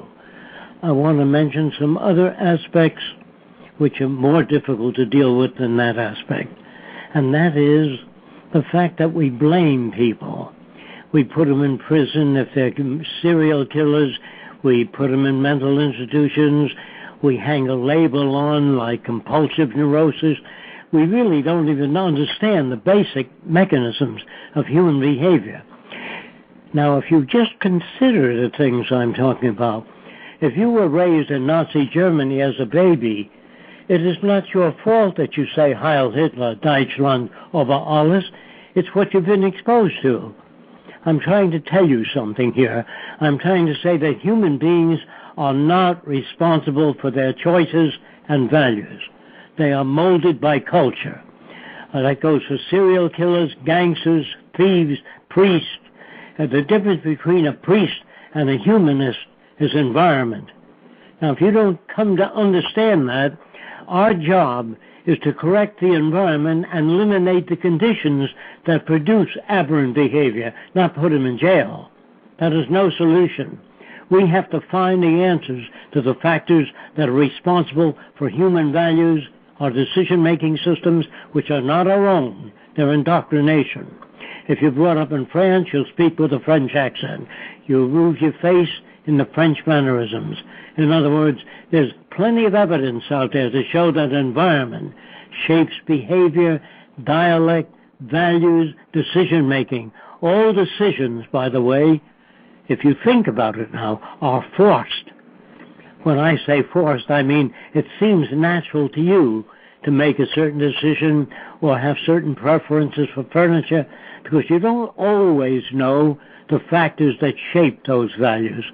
I want to mention some other aspects which are more difficult to deal with than that aspect, and that is the fact that we blame people. We put them in prison if they're serial killers. We put them in mental institutions. We hang a label on like compulsive neurosis. We really don't even understand the basic mechanisms of human behavior. Now, if you just consider the things I'm talking about, if you were raised in Nazi Germany as a baby, it is not your fault that you say Heil Hitler, Deutschland, over alles. It's what you've been exposed to. I'm trying to tell you something here. I'm trying to say that human beings are not responsible for their choices and values. They are molded by culture. That goes for serial killers, gangsters, thieves, priests. The difference between a priest and a humanist is environment. Now, if you don't come to understand that, our job is to correct the environment and eliminate the conditions that produce aberrant behavior, not put them in jail. That is no solution. We have to find the answers to the factors that are responsible for human values, our decision-making systems, which are not our own. They're indoctrination. If you're brought up in France, you'll speak with a French accent. You'll move your face in the French mannerisms. In other words, there's plenty of evidence out there to show that environment shapes behavior, dialect, values, decision-making. All decisions, by the way, if you think about it now, are forced. When I say forced, I mean it seems natural to you to make a certain decision or have certain preferences for furniture because you don't always know the factors that shape those values.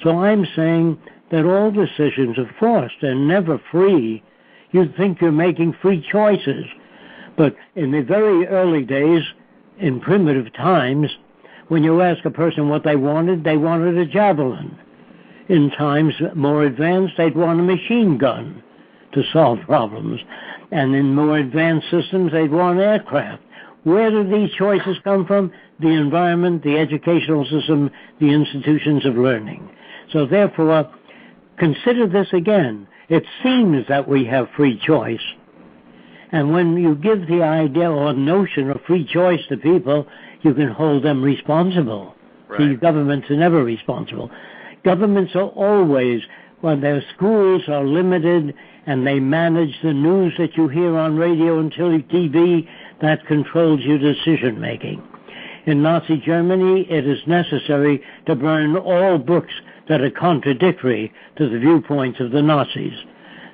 So I'm saying that all decisions are forced and never free. You think you're making free choices. But in the very early days, in primitive times, when you ask a person what they wanted a javelin. In times more advanced, they'd want a machine gun to solve problems. And in more advanced systems, they'd want aircraft. Where do these choices come from? The environment, the educational system, the institutions of learning. So therefore, consider this again. It seems that we have free choice. And when you give the idea or notion of free choice to people, you can hold them responsible. Right. See, governments are never responsible. Governments are always, when their schools are limited and they manage the news that you hear on radio and TV, that controls your decision-making. In Nazi Germany, it is necessary to burn all books that are contradictory to the viewpoints of the Nazis.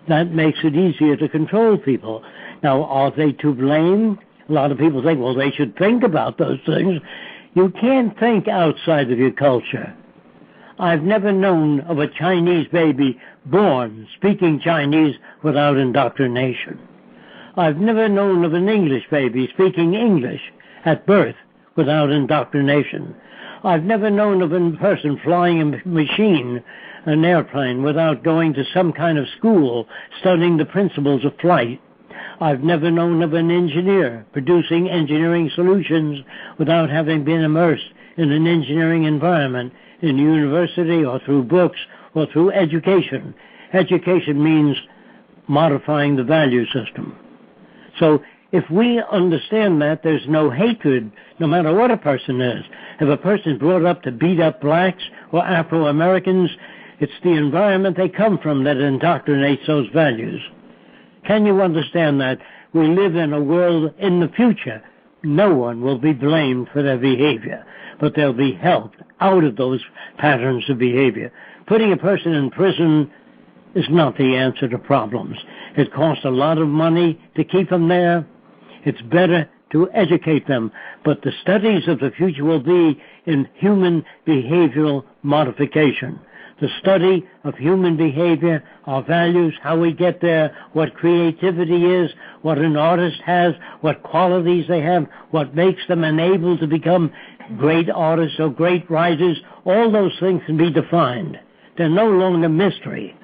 That makes it easier to control people. Now, are they to blame? A lot of people think, well, they should think about those things. You can't think outside of your culture. I've never known of a Chinese baby born speaking Chinese without indoctrination. I've never known of an English baby speaking English at birth without indoctrination. I've never known of a person flying a machine, an airplane, without going to some kind of school studying the principles of flight. I've never known of an engineer producing engineering solutions without having been immersed in an engineering environment in university or through books or through education. Education means modifying the value system. So if we understand that, there's no hatred, no matter what a person is. If a person is brought up to beat up blacks or Afro-Americans, it's the environment they come from that indoctrinates those values. Can you understand that? We live in a world in the future. No one will be blamed for their behavior, but they'll be helped out of those patterns of behavior. Putting a person in prison is not the answer to problems. It costs a lot of money to keep them there. It's better to educate them. But the studies of the future will be in human behavioral modification. The study of human behavior, our values, how we get there, what creativity is, what an artist has, what qualities they have, what makes them enabled to become great artists or great writers, all those things can be defined. They're no longer mystery.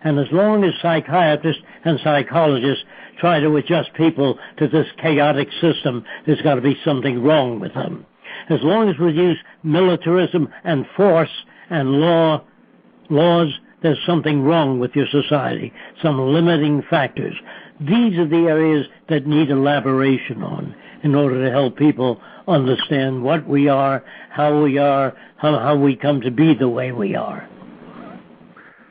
And as long as psychiatrists and psychologists try to adjust people to this chaotic system, there's got to be something wrong with them. As long as we use militarism and force and laws, there's something wrong with your society, some limiting factors. These are the areas that need elaboration on in order to help people understand what we are, how we come to be the way we are.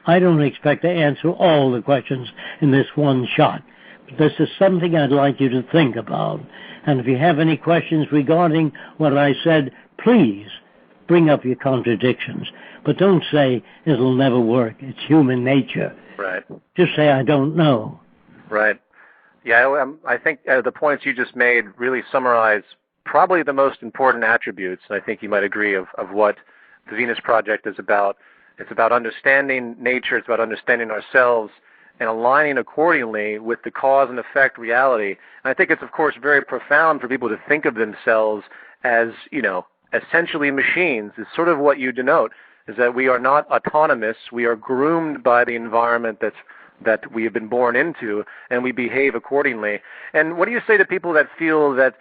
I don't expect to answer all the questions in this one shot, but this is something I'd like you to think about. And if you have any questions regarding what I said, please bring up your contradictions. But don't say it'll never work. It's human nature. Right. Just say, I don't know. Right. Yeah, I think the points you just made really summarize probably the most important attributes, I think you might agree, of what the Venus Project is about. It's about understanding nature, it's about understanding ourselves, and aligning accordingly with the cause and effect reality. And I think it's, of course, very profound for people to think of themselves as, essentially machines. Is sort of what you denote, is that we are not autonomous, we are groomed by the environment that we have been born into, and we behave accordingly. And what do you say to people that feel that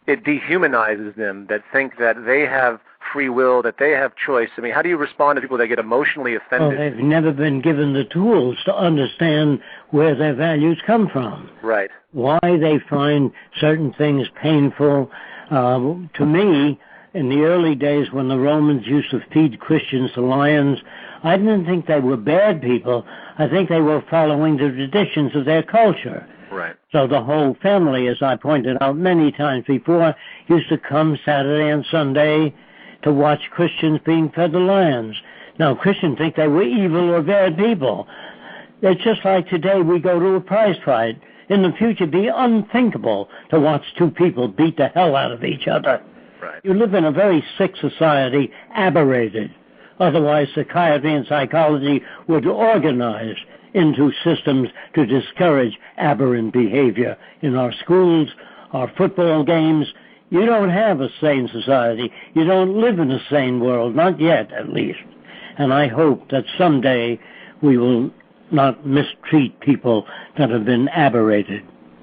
it dehumanizes them, that think that they have free will, that they have choice? I mean, how do you respond to people that get emotionally offended? Well, they've never been given the tools to understand where their values come from. Right. Why they find certain things painful. To me, in the early days when the Romans used to feed Christians to lions, I didn't think they were bad people. I think they were following the traditions of their culture. Right. So the whole family, as I pointed out many times before, used to come Saturday and Sunday to watch Christians being fed to lions. Now, Christians think they were evil or bad people. It's just like today we go to a prize fight. In the future, it'd be unthinkable to watch two people beat the hell out of each other. Right. You live in a very sick society, aberrated. Otherwise, psychiatry and psychology would organize into systems to discourage aberrant behavior in our schools, our football games. You don't have a sane society. You don't live in a sane world, not yet, at least. And I hope that someday we will not mistreat people that have been aberrated.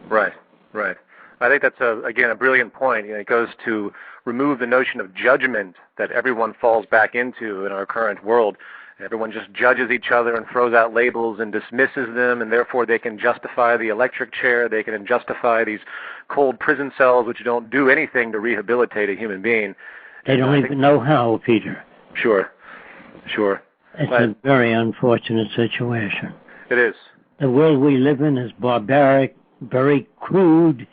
Right, right. I think that's, again, a brilliant point. It goes to remove the notion of judgment that everyone falls back into in our current world. Everyone just judges each other and throws out labels and dismisses them, and therefore they can justify the electric chair, they can justify these cold prison cells which don't do anything to rehabilitate a human being. They don't even know how, Peter. Sure, sure. It's a very unfortunate situation. It is. The world we live in is barbaric, very crude,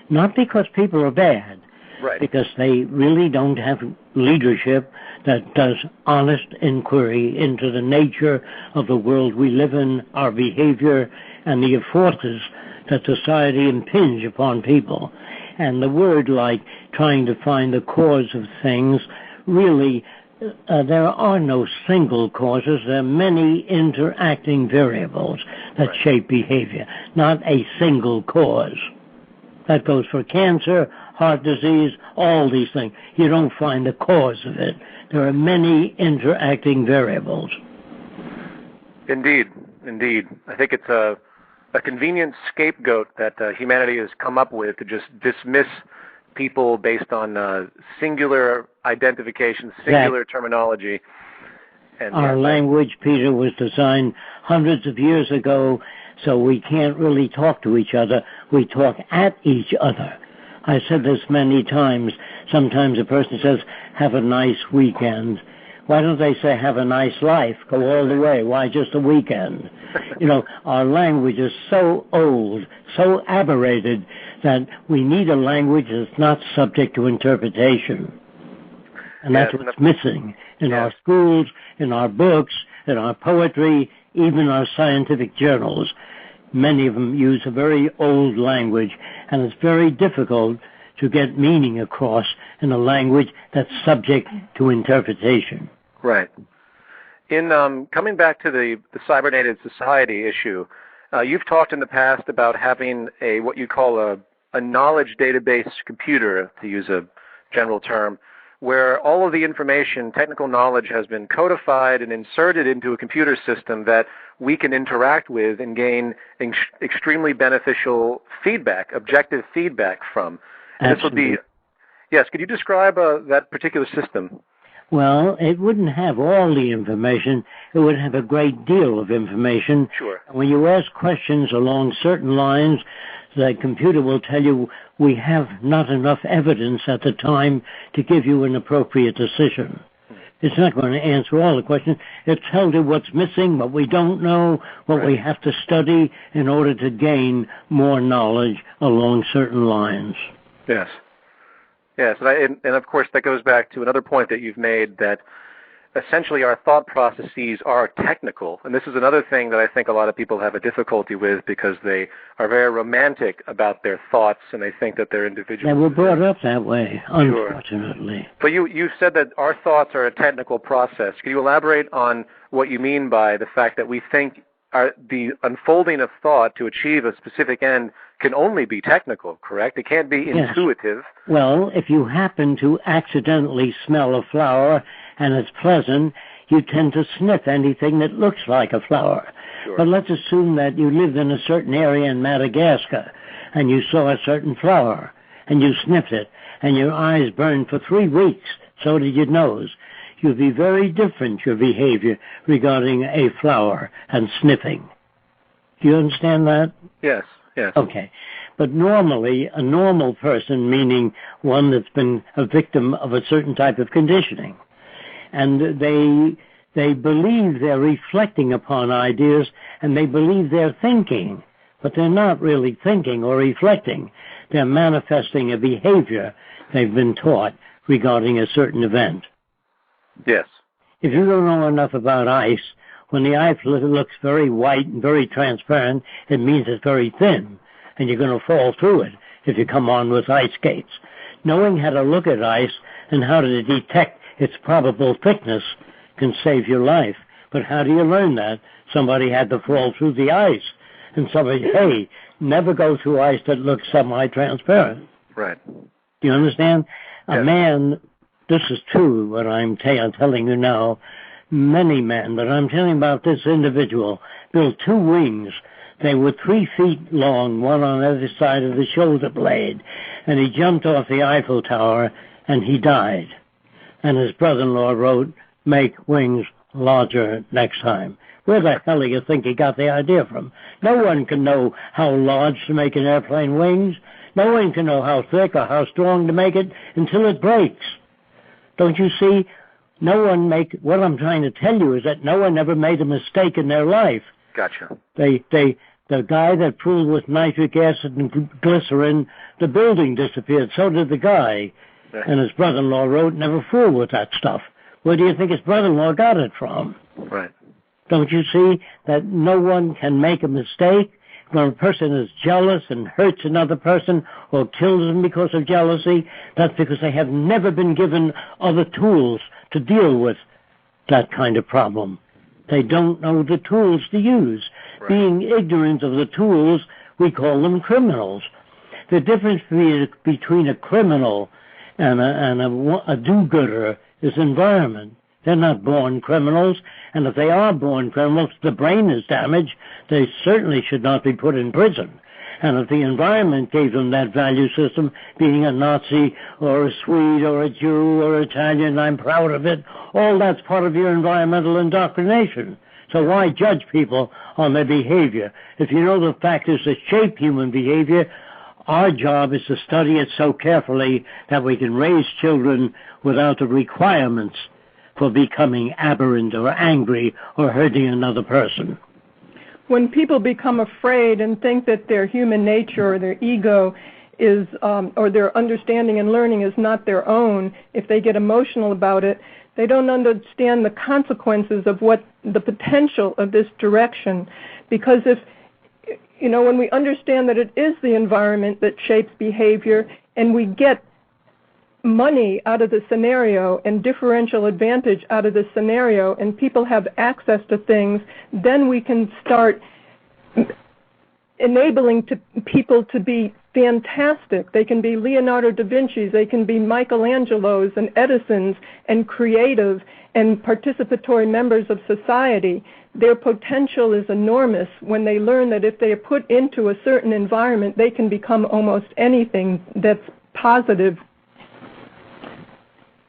not because people are bad, right, because they really don't have leadership that does honest inquiry into the nature of the world we live in, our behavior, and the forces that society impinge upon people. And the word like trying to find the cause of things, really, there are no single causes. There are many interacting variables that shape behavior, not a single cause. That goes for cancer, heart disease, all these things. You don't find the cause of it. There are many interacting variables. Indeed, indeed. I think it's a convenient scapegoat that humanity has come up with to just dismiss people based on singular identification, singular terminology. And our language, Peter, was designed hundreds of years ago, so we can't really talk to each other. We talk at each other. I said this many times. Sometimes a person says, have a nice weekend. Why don't they say, have a nice life? Go all the way. Why just a weekend? Our language is so old, so aberrated, that we need a language that's not subject to interpretation. And that's what's missing in our schools, in our books, in our poetry, even our scientific journals. Many of them use a very old language, and it's very difficult to get meaning across in a language that's subject to interpretation. Right. In coming back to the cybernated society issue, you've talked in the past about having what you call a knowledge database computer, to use a general term, where all of the information, technical knowledge, has been codified and inserted into a computer system that we can interact with and gain extremely beneficial feedback, objective feedback from. And this would be, yes, could you describe that particular system? Well, it wouldn't have all the information. It would have a great deal of information. Sure. When you ask questions along certain lines, the computer will tell you, we have not enough evidence at the time to give you an appropriate decision. It's not going to answer all the questions. It tells you what's missing, what we don't know, what we have to study in order to gain more knowledge along certain lines. Yes. Yes, and of course that goes back to another point that you've made, that essentially our thought processes are technical. And this is another thing that I think a lot of people have a difficulty with, because they are very romantic about their thoughts and they think that they're individuals. They were brought up that way, unfortunately. But you said that our thoughts are a technical process. Can you elaborate on what you mean by the fact that we think the unfolding of thought to achieve a specific end can only be technical, correct? It can't be intuitive. Well, if you happen to accidentally smell a flower and it's pleasant, you tend to sniff anything that looks like a flower. Sure. But let's assume that you lived in a certain area in Madagascar and you saw a certain flower and you sniffed it and your eyes burned for 3 weeks, so did your nose. You'll be very different, your behavior regarding a flower and sniffing. Do you understand that? Yes, yes. Okay. But normally, a normal person, meaning one that's been a victim of a certain type of conditioning, and they believe they're reflecting upon ideas, and they believe they're thinking, but they're not really thinking or reflecting. They're manifesting a behavior they've been taught regarding a certain event. Yes. If you don't know enough about ice, when the ice looks very white and very transparent, it means it's very thin, and you're going to fall through it if you come on with ice skates. Knowing how to look at ice and how to detect its probable thickness can save your life. But how do you learn that? Somebody had to fall through the ice. And somebody, hey, never go through ice that looks semi-transparent. Right. Do you understand? Yes. A man, this is true, what I'm telling you now, many men, but I'm telling about this individual, built 2 wings. They were 3 feet long, one on every side of the shoulder blade, and he jumped off the Eiffel Tower, and he died. And his brother-in-law wrote, make wings larger next time. Where the hell do you think he got the idea from? No one can know how large to make an airplane wings. No one can know how thick or how strong to make it until it breaks. Don't you see? What I'm trying to tell you is that no one ever made a mistake in their life. Gotcha. The guy that fooled with nitric acid and glycerin, the building disappeared. So did the guy. Right. And his brother-in-law wrote, never fool with that stuff. Where do you think his brother-in-law got it from? Right. Don't you see that no one can make a mistake? When a person is jealous and hurts another person or kills them because of jealousy, that's because they have never been given other tools to deal with that kind of problem. They don't know the tools to use. Right. Being ignorant of the tools, we call them criminals. The difference between a criminal and a do-gooder is environment. They're not born criminals, and if they are born criminals, the brain is damaged, they certainly should not be put in prison. And if the environment gave them that value system, being a Nazi or a Swede or a Jew or Italian, I'm proud of it, all that's part of your environmental indoctrination. So why judge people on their behavior? If you know the factors that shape human behavior, our job is to study it so carefully that we can raise children without the requirements for becoming aberrant or angry or hurting another person. When people become afraid and think that their human nature or their ego is, or their understanding and learning is not their own, if they get emotional about it, they don't understand the consequences of what the potential of this direction. Because if, when we understand that it is the environment that shapes behavior and we get money out of the scenario and differential advantage out of the scenario and people have access to things, then we can start enabling people to be fantastic. They can be Leonardo da Vinci's, they can be Michelangelo's and Edison's and creative and participatory members of society. Their potential is enormous when they learn that if they are put into a certain environment, they can become almost anything that's positive.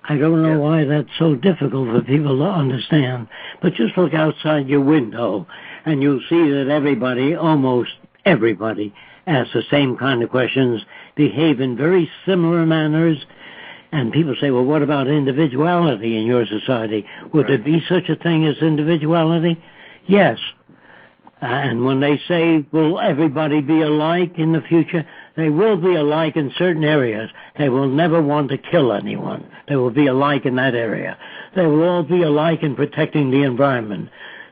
I don't know why that's so difficult for people to understand, but just look outside your window and you'll see that everybody, almost everybody, asks the same kind of questions, behave in very similar manners, and people say, well, what about individuality in your society? Would there be such a thing as individuality? Yes. And when they say, will everybody be alike in the future? They will be alike in certain areas. They will never want to kill anyone. They will be alike in that area. They will all be alike in protecting the environment.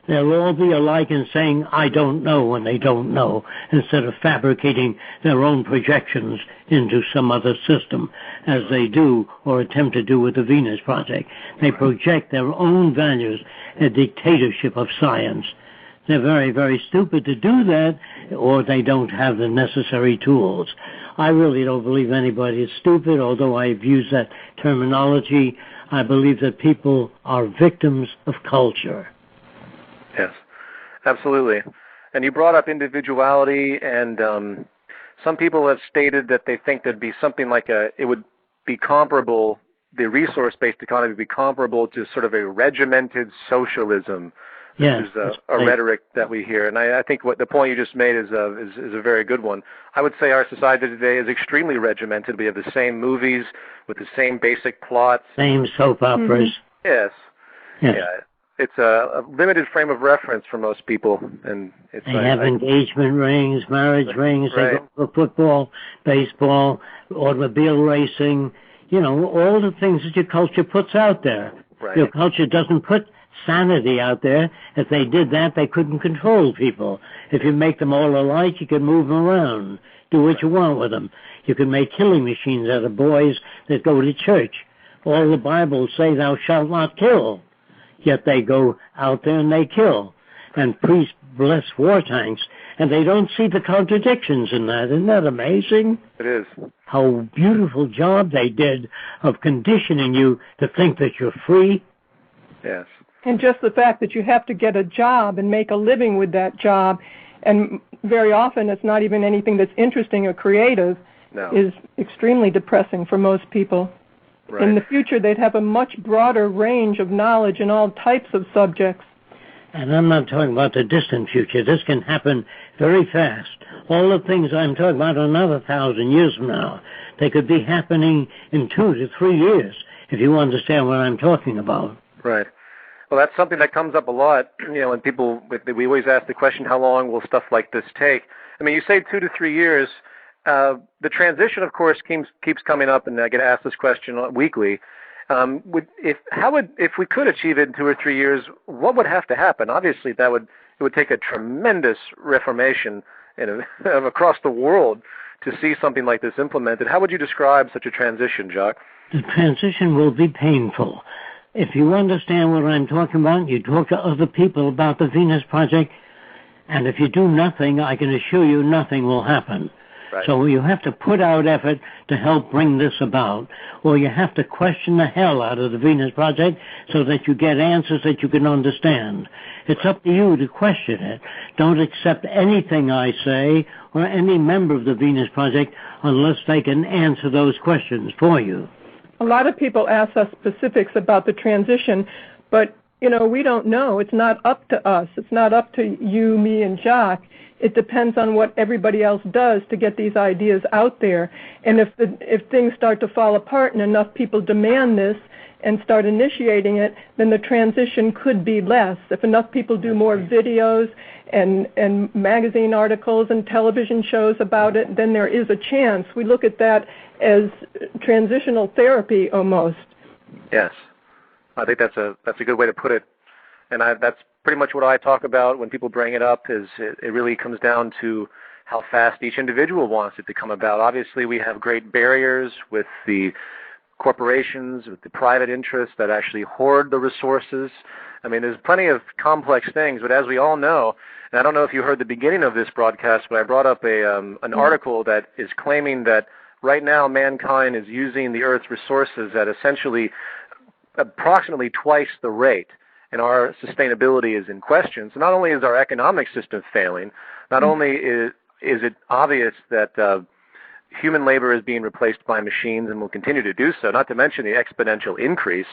They'll all be alike in saying, I don't know, when they don't know, instead of fabricating their own projections into some other system, as they do or attempt to do with the Venus Project. They project their own values, a dictatorship of science. They're very, very stupid to do that, or they don't have the necessary tools. I really don't believe anybody is stupid, although I've used that terminology. I believe that people are victims of culture. Yes, absolutely. And you brought up individuality, and some people have stated that they think there'd be something like it would be comparable, the resource-based economy would be comparable to sort of a regimented socialism. Yes, This is a rhetoric that we hear, and I think what the point you just made is a very good one. I would say our society today is extremely regimented. We have the same movies with the same basic plots. Same soap operas. Mm-hmm. Yes. Yes. Yeah. It's a limited frame of reference for most people, and it's. They have engagement rings, marriage rings. They go for football, baseball, automobile racing. All the things that your culture puts out there. Right. Your culture doesn't put sanity out there. If they did that, they couldn't control people. If you make them all alike, you can move them around, do what you want with them. You can make killing machines out of boys that go to church. All the Bibles say thou shalt not kill, yet they go out there and they kill. And priests bless war tanks, and they don't see the contradictions in that. Isn't that amazing? It is. How beautiful job they did of conditioning you to think that you're free. Yes. And just the fact that you have to get a job and make a living with that job, and very often it's not even anything that's interesting or creative, is extremely depressing for most people. Right. In the future, they'd have a much broader range of knowledge in all types of subjects. And I'm not talking about the distant future. This can happen very fast. All the things I'm talking about are another 1,000 years from now. They could be happening in 2 to 3 years, if you understand what I'm talking about. Right. Well, that's something that comes up a lot. When people, we always ask the question, how long will stuff like this take? I mean, you say 2 to 3 years. The transition, of course, keeps coming up, and I get asked this question weekly. If we could achieve it in 2 or 3 years, what would have to happen? Obviously, it would take a tremendous reformation across the world to see something like this implemented. How would you describe such a transition, Jacque? The transition will be painful. If you understand what I'm talking about, you talk to other people about the Venus Project, and if you do nothing, I can assure you nothing will happen. Right. So you have to put out effort to help bring this about, or you have to question the hell out of the Venus Project so that you get answers that you can understand. It's up to you to question it. Don't accept anything I say or any member of the Venus Project unless they can answer those questions for you. A lot of people ask us specifics about the transition, but, we don't know. It's not up to us. It's not up to you, me, and Jacque. It depends on what everybody else does to get these ideas out there. And if things start to fall apart and enough people demand this and start initiating it, then the transition could be less. If enough people do more videos and magazine articles and television shows about it, then there is a chance. We look at that as transitional therapy almost. Yes. I think that's a good way to put it. And that's pretty much what I talk about when people bring it up. Is it really comes down to how fast each individual wants it to come about. Obviously, we have great barriers with the corporations, with the private interests that actually hoard the resources. I mean, there's plenty of complex things, but as we all know, and I don't know if you heard the beginning of this broadcast, but I brought up an article that is claiming that right now mankind is using the Earth's resources at essentially approximately twice the rate, and our sustainability is in question. So not only is our economic system failing, not only is it obvious that human labor is being replaced by machines and will continue to do so, not to mention the exponential increase,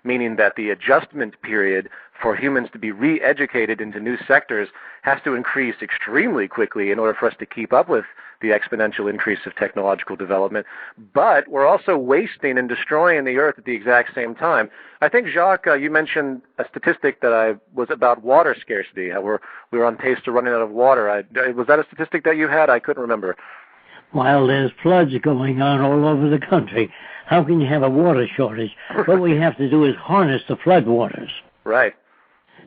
meaning that the adjustment period for humans to be re-educated into new sectors has to increase extremely quickly in order for us to keep up with the exponential increase of technological development. But we're also wasting and destroying the Earth at the exact same time. I think, Jacque, you mentioned a statistic that was about water scarcity, how we were on pace to running out of water. Was that a statistic that you had? I couldn't remember. While there's floods going on all over the country, how can you have a water shortage? What we have to do is harness the floodwaters. Right.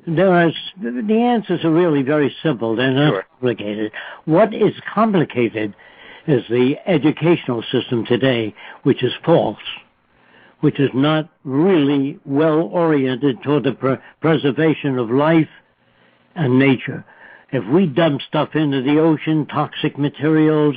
The answers are really very simple. They're not complicated. What is complicated is the educational system today, which is false, which is not really well-oriented toward the preservation of life and nature. If we dump stuff into the ocean, toxic materials,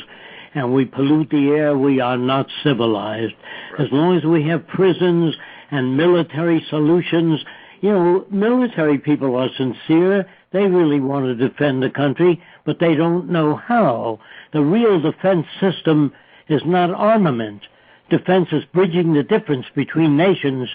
and we pollute the air, we are not civilized. Right. As long as we have prisons and military solutions, military people are sincere. They really want to defend the country, but they don't know how. The real defense system is not armament. Defense is bridging the difference between nations,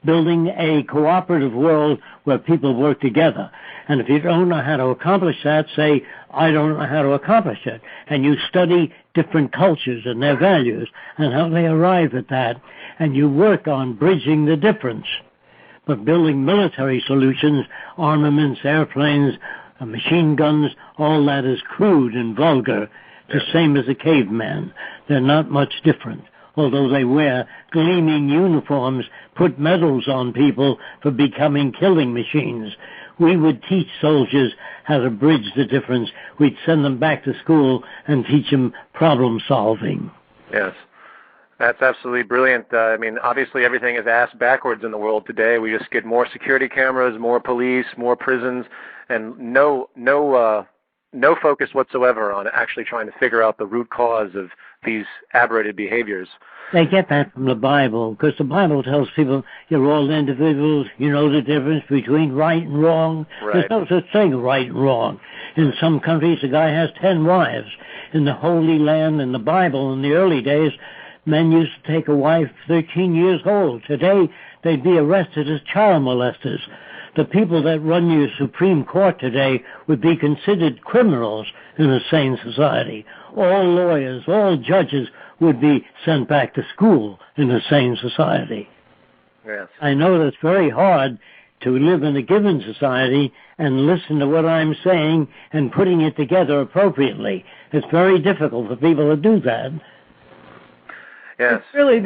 building a cooperative world where people work together. And if you don't know how to accomplish that, say, I don't know how to accomplish it. And you study different cultures and their values and how they arrive at that, and you work on bridging the difference. But building military solutions, armaments, airplanes, machine guns, all that is crude and vulgar, the same as a caveman. They're not much different. although they wear gleaming uniforms, put medals on people for becoming killing machines. We would teach soldiers how to bridge the difference. We'd send them back to school and teach them problem solving. Yes. That's absolutely brilliant. I mean, obviously everything is ass backwards in the world today. We just get more security cameras, more police, more prisons, and no focus whatsoever on actually trying to figure out the root cause of these aberrated behaviors. They get that from the Bible, because the Bible tells people you're all individuals, you know the difference between right and wrong. Right. There's no such thing, right and wrong. In some countries, a guy has 10 wives. In the Holy Land, in the Bible, in the early days, men used to take a wife 13 years old. Today, they'd be arrested as child molesters. The people that run your Supreme Court today would be considered criminals in a sane society. All lawyers, all judges would be sent back to school in a sane society. Yes. I know that's very hard to live in a given society and listen to what I'm saying and putting it together appropriately. It's very difficult for people to do that. Yes. It's really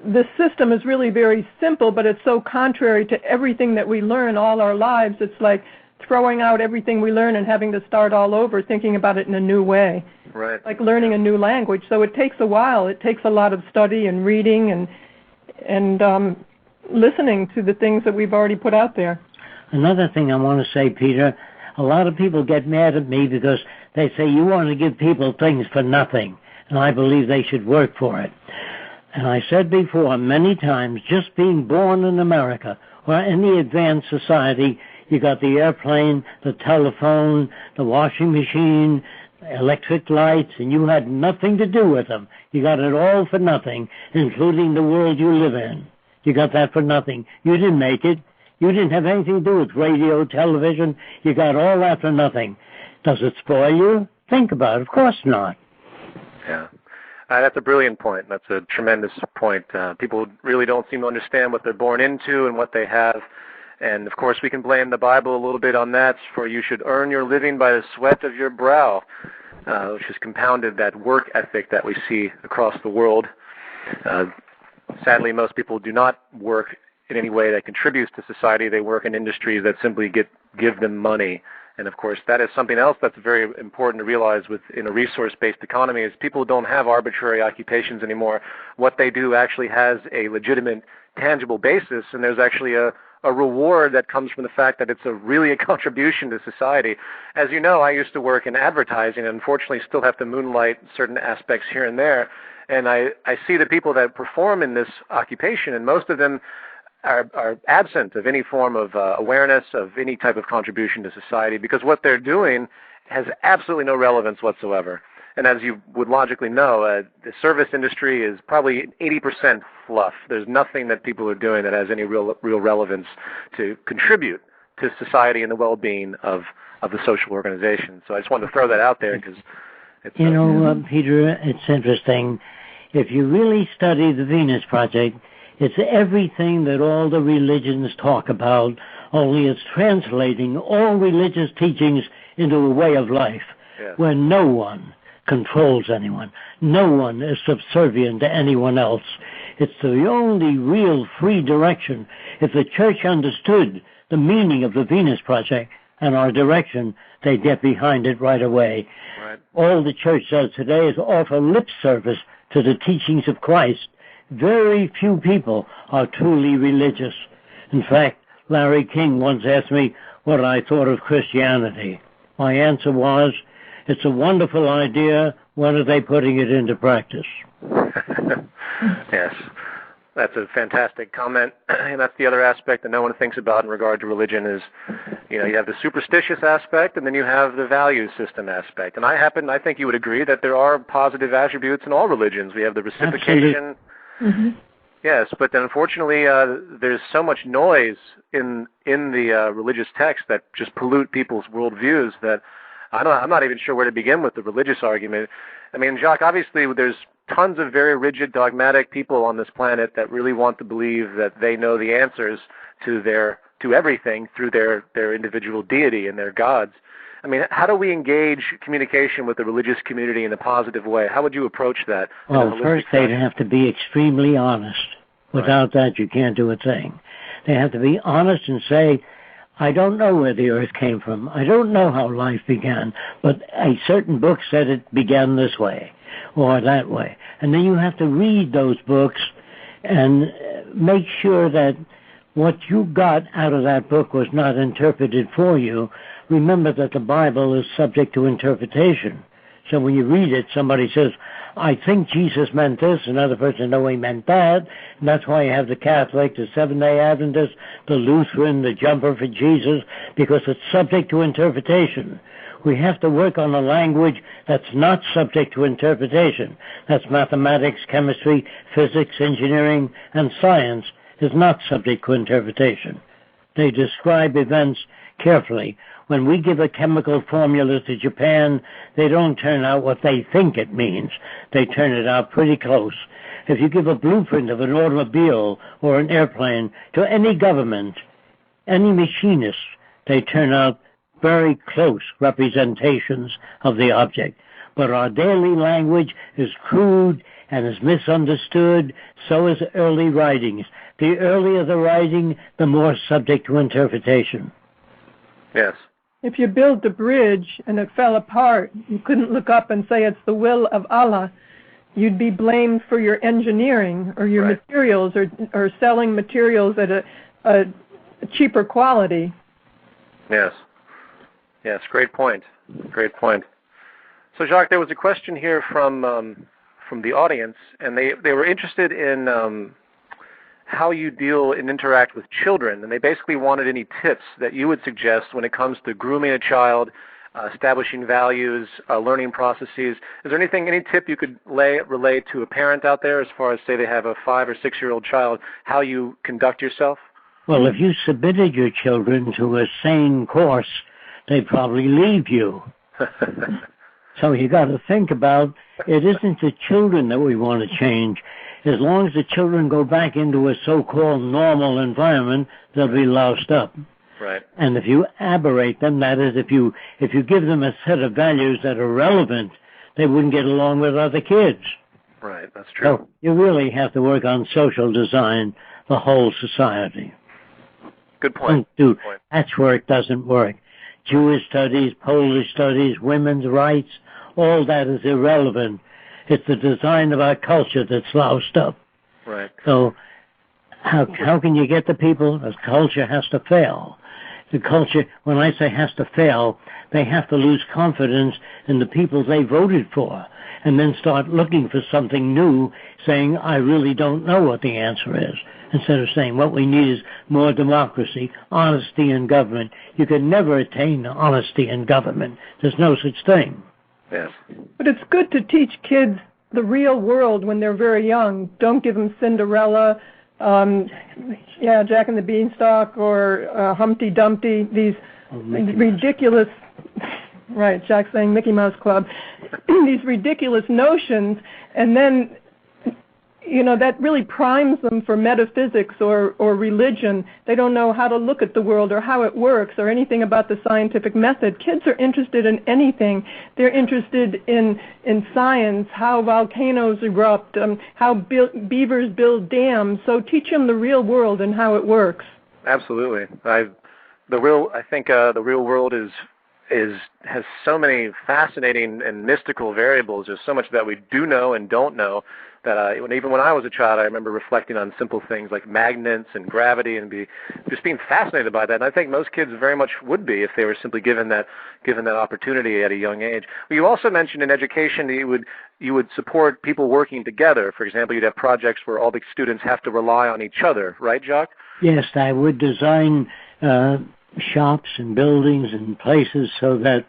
the system is really very simple, but it's so contrary to everything that we learn all our lives. It's like throwing out everything we learn and having to start all over, thinking about it in a new way. Right. Like learning a new language. So it takes a while. It takes a lot of study and reading and listening to the things that we've already put out there. Another thing I want to say, Peter, a lot of people get mad at me because they say you want to give people things for nothing, and I believe they should work for it. And I said before many times, just being born in America or any advanced society, you got the airplane, the telephone, the washing machine, electric lights, and you had nothing to do with them. You got it all for nothing, including the world you live in. You got that for nothing. You didn't make it. You didn't have anything to do with radio, television. You got all that for nothing. Does it spoil you? Think about it. Of course not. Yeah. That's a brilliant point. That's a tremendous point. People really don't seem to understand what they're born into and what they have. And, of course, we can blame the Bible a little bit on that, for you should earn your living by the sweat of your brow, which has compounded that work ethic that we see across the world. Sadly, most people do not work in any way that contributes to society. They work in industries that simply give them money. And, of course, that is something else that's very important to realize in a resource-based economy is people don't have arbitrary occupations anymore. What they do actually has a legitimate, tangible basis, and there's actually a reward that comes from the fact that it's really a contribution to society. As you know, I used to work in advertising and unfortunately still have to moonlight certain aspects here and there. And I see the people that perform in this occupation, and most of them are absent of any form of awareness of any type of contribution to society, because what they're doing has absolutely no relevance whatsoever. And as you would logically know, the service industry is probably 80% fluff. There's nothing that people are doing that has any real relevance to contribute to society and the well-being of the social organization. So I just wanted to throw that out there because it's... Peter, it's interesting. If you really study the Venus Project, it's everything that all the religions talk about, only it's translating all religious teachings into a way of life where no one controls anyone. No one is subservient to anyone else. It's the only real free direction. If the church understood the meaning of the Venus Project and our direction, they'd get behind it right away. Right. All the church does today is offer lip service to the teachings of Christ. Very few people are truly religious. In fact, Larry King once asked me what I thought of Christianity. My answer was, it's a wonderful idea. When are they putting it into practice? Yes, that's a fantastic comment. And that's the other aspect that no one thinks about in regard to religion is, you have the superstitious aspect and then you have the value system aspect. And I think you would agree that there are positive attributes in all religions. We have the reciprocation. Mm-hmm. Yes, but then unfortunately there's so much noise in the religious text that just pollute people's worldviews that I'm not even sure where to begin with the religious argument. I mean, Jacque, obviously there's tons of very rigid, dogmatic people on this planet that really want to believe that they know the answers to everything through their individual deity and their gods. I mean, how do we engage communication with the religious community in a positive way? How would you approach that? Well, first they'd have to be extremely honest. Without that, you can't do a thing. They have to be honest and say, I don't know where the earth came from. I don't know how life began, but a certain book said it began this way or that way. And then you have to read those books and make sure that what you got out of that book was not interpreted for you. Remember that the Bible is subject to interpretation. So when you read it, somebody says, I think Jesus meant this, another person, no, he meant that. And that's why you have the Catholic, the Seventh-day Adventist, the Lutheran, the jumper for Jesus, because it's subject to interpretation. We have to work on a language that's not subject to interpretation. That's mathematics, chemistry, physics, engineering, and science is not subject to interpretation. They describe events carefully. When we give a chemical formula to Japan, they don't turn out what they think it means. They turn it out pretty close. If you give a blueprint of an automobile or an airplane to any government, any machinist, they turn out very close representations of the object. But our daily language is crude and is misunderstood, so is early writings. The earlier the writing, the more subject to interpretation. Yes. If you built a bridge and it fell apart, you couldn't look up and say it's the will of Allah. You'd be blamed for your engineering or your materials or selling materials at a cheaper quality. Yes. Yes, great point. Great point. So, Jacque, there was a question here from the audience, and they were interested in how you deal and interact with children, and they basically wanted any tips that you would suggest when it comes to grooming a child, establishing values, learning processes. Is there any tip you could relay to a parent out there as far as, say, they have a 5 or 6-year-old child, how you conduct yourself? Well, if you submitted your children to a sane course, they'd probably leave you. So you got to think about, it isn't the children that we want to change. As long as the children go back into a so-called normal environment, they'll be loused up. Right. And if you aberrate them, that is, if you give them a set of values that are relevant, they wouldn't get along with other kids. Right, that's true. So you really have to work on social design, the whole society. Good point. Dude, patchwork doesn't work. Jewish studies, Polish studies, women's rights, all that is irrelevant. It's the design of our culture that's loused up. Right. So how can you get the people? The culture has to fail. The culture, when I say has to fail, they have to lose confidence in the people they voted for and then start looking for something new, saying, I really don't know what the answer is, instead of saying what we need is more democracy, honesty in government. You can never attain honesty in government. There's no such thing. Yes. But it's good to teach kids the real world when they're very young. Don't give them Cinderella, Jack and the Beanstalk, or Humpty Dumpty, these ridiculous, right, Jack's saying Mickey Mouse Club, these ridiculous notions, and then, that really primes them for metaphysics or religion. They don't know how to look at the world or how it works or anything about the scientific method. Kids are interested in anything. They're interested in science, how volcanoes erupt, how beavers build dams. So teach them the real world and how it works. Absolutely. The real world has so many fascinating and mystical variables. There's so much that we do know and don't know that even when I was a child, I remember reflecting on simple things like magnets and gravity and just being fascinated by that. And I think most kids very much would be if they were simply given that opportunity at a young age. But you also mentioned in education that you would support people working together. For example, you'd have projects where all the students have to rely on each other, right, Jacque? Yes, I would design shops and buildings and places so that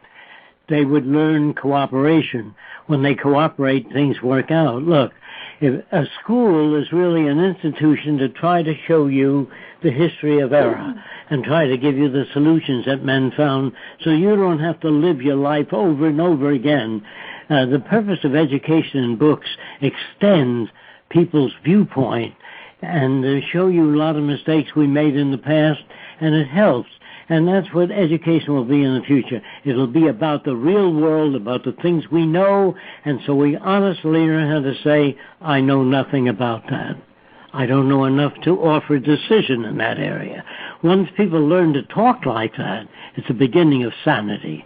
they would learn cooperation. When they cooperate, things work out. Look, if a school is really an institution to try to show you the history of error and try to give you the solutions that men found so you don't have to live your life over and over again. The purpose of education in books extends people's viewpoint and show you a lot of mistakes we made in the past, and it helps. And that's what education will be in the future. It'll be about the real world, about the things we know, and so we honestly learn how to say, I know nothing about that. I don't know enough to offer a decision in that area. Once people learn to talk like that, it's the beginning of sanity.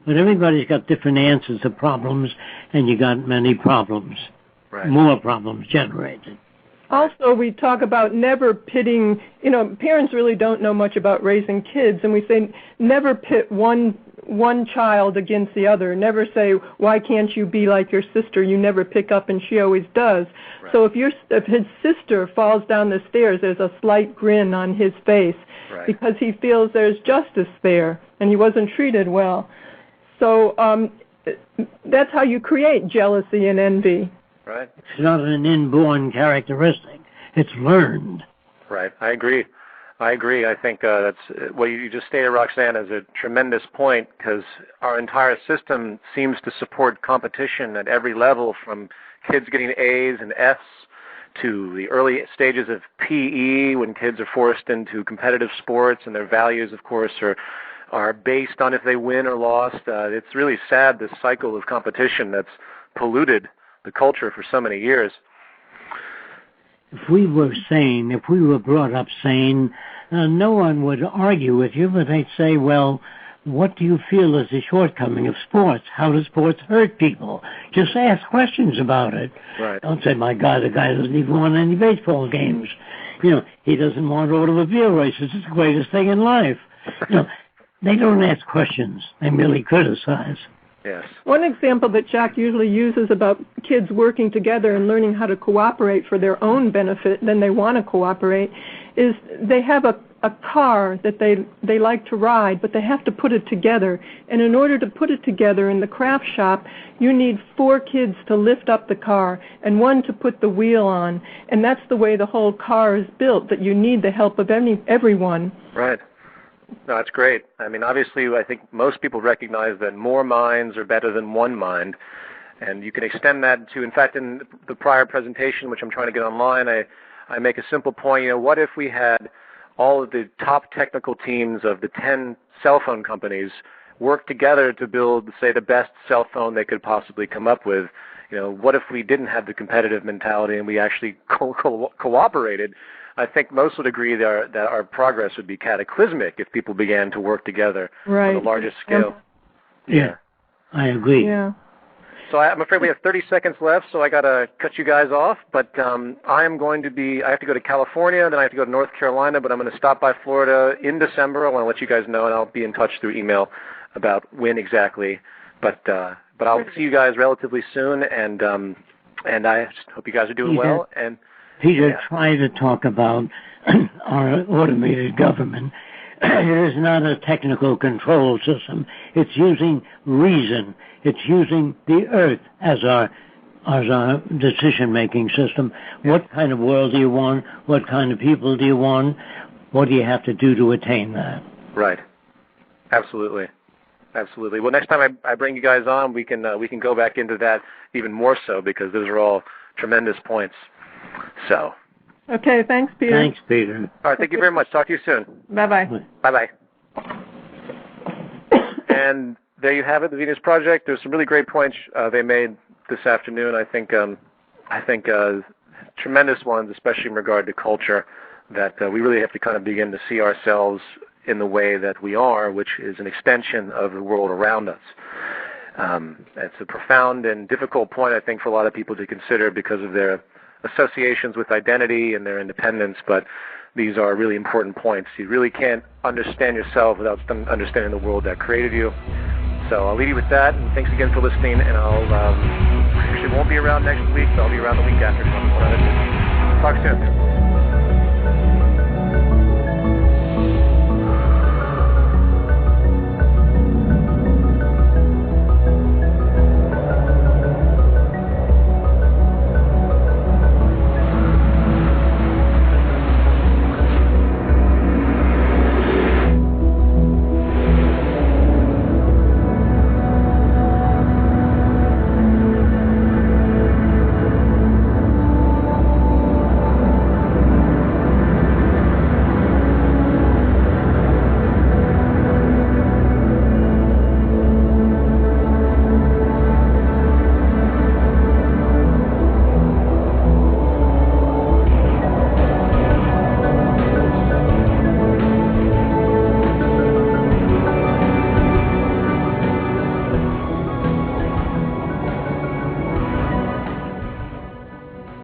But everybody's got different answers to problems, and you got many problems, more problems generated. Also, we talk about never pitting, parents really don't know much about raising kids, and we say never pit one child against the other. Never say, why can't you be like your sister? You never pick up, and she always does. Right. So if his sister falls down the stairs, there's a slight grin on his face because he feels there's justice there, and he wasn't treated well. So that's how you create jealousy and envy. Right. It's not an inborn characteristic. It's learned. Right. I agree. I think that's what you just stated, Roxanne, is a tremendous point, because our entire system seems to support competition at every level, from kids getting A's and F's to the early stages of PE, when kids are forced into competitive sports, and their values, of course, are based on if they win or lost. It's really sad, this cycle of competition that's polluted the culture for so many years. If we were sane, if we were brought up sane, no one would argue with you, but they'd say, well, what do you feel is the shortcoming of sports? How does sports hurt people? Just ask questions about it. Right. Don't say, my God, the guy doesn't even want any baseball games. He doesn't want automobile races. It's the greatest thing in life. They don't ask questions. They merely criticize. Yes. One example that Jacque usually uses about kids working together and learning how to cooperate for their own benefit, then they want to cooperate, is they have a car that they like to ride, but they have to put it together. And in order to put it together in the craft shop, you need 4 kids to lift up the car and 1 to put the wheel on. And that's the way the whole car is built, that you need the help of everyone. Right. No, that's great. I mean, obviously, I think most people recognize that more minds are better than one mind, and you can extend that to, in fact, in the prior presentation, which I'm trying to get online, I make a simple point. What if we had all of the top technical teams of the 10 cell phone companies work together to build, say, the best cell phone they could possibly come up with? What if we didn't have the competitive mentality and we actually cooperated? I think most would agree that our progress would be cataclysmic if people began to work together on the largest scale. Yeah, I agree. Yeah. So I'm afraid we have 30 seconds left, so I got to cut you guys off. But I have to go to California, then I have to go to North Carolina, but I'm going to stop by Florida in December. I want to let you guys know, and I'll be in touch through email about when exactly. But I'll see you guys relatively soon, and I just hope you guys are doing well. And Peter, try to talk about our automated government. It is not a technical control system. It's using reason. It's using the earth as our decision-making system. What kind of world do you want? What kind of people do you want? What do you have to do to attain that? Right. Absolutely. Well, next time I bring you guys on, we can go back into that even more so, because those are all tremendous points. So. Okay, thanks, Peter. Thanks, Peter. All right, thank you very much. Talk to you soon. Bye-bye. Bye-bye. And there you have it, the Venus Project. There's some really great points they made this afternoon. I think tremendous ones, especially in regard to culture, that we really have to kind of begin to see ourselves in the way that we are, which is an extension of the world around us. It's a profound and difficult point, I think, for a lot of people to consider because of their associations with identity and their independence, but these are really important points. You really can't understand yourself without understanding the world that created you. So I'll leave you with that, and thanks again for listening, and I'll actually won't be around next week, but I'll be around the week after. Talk soon.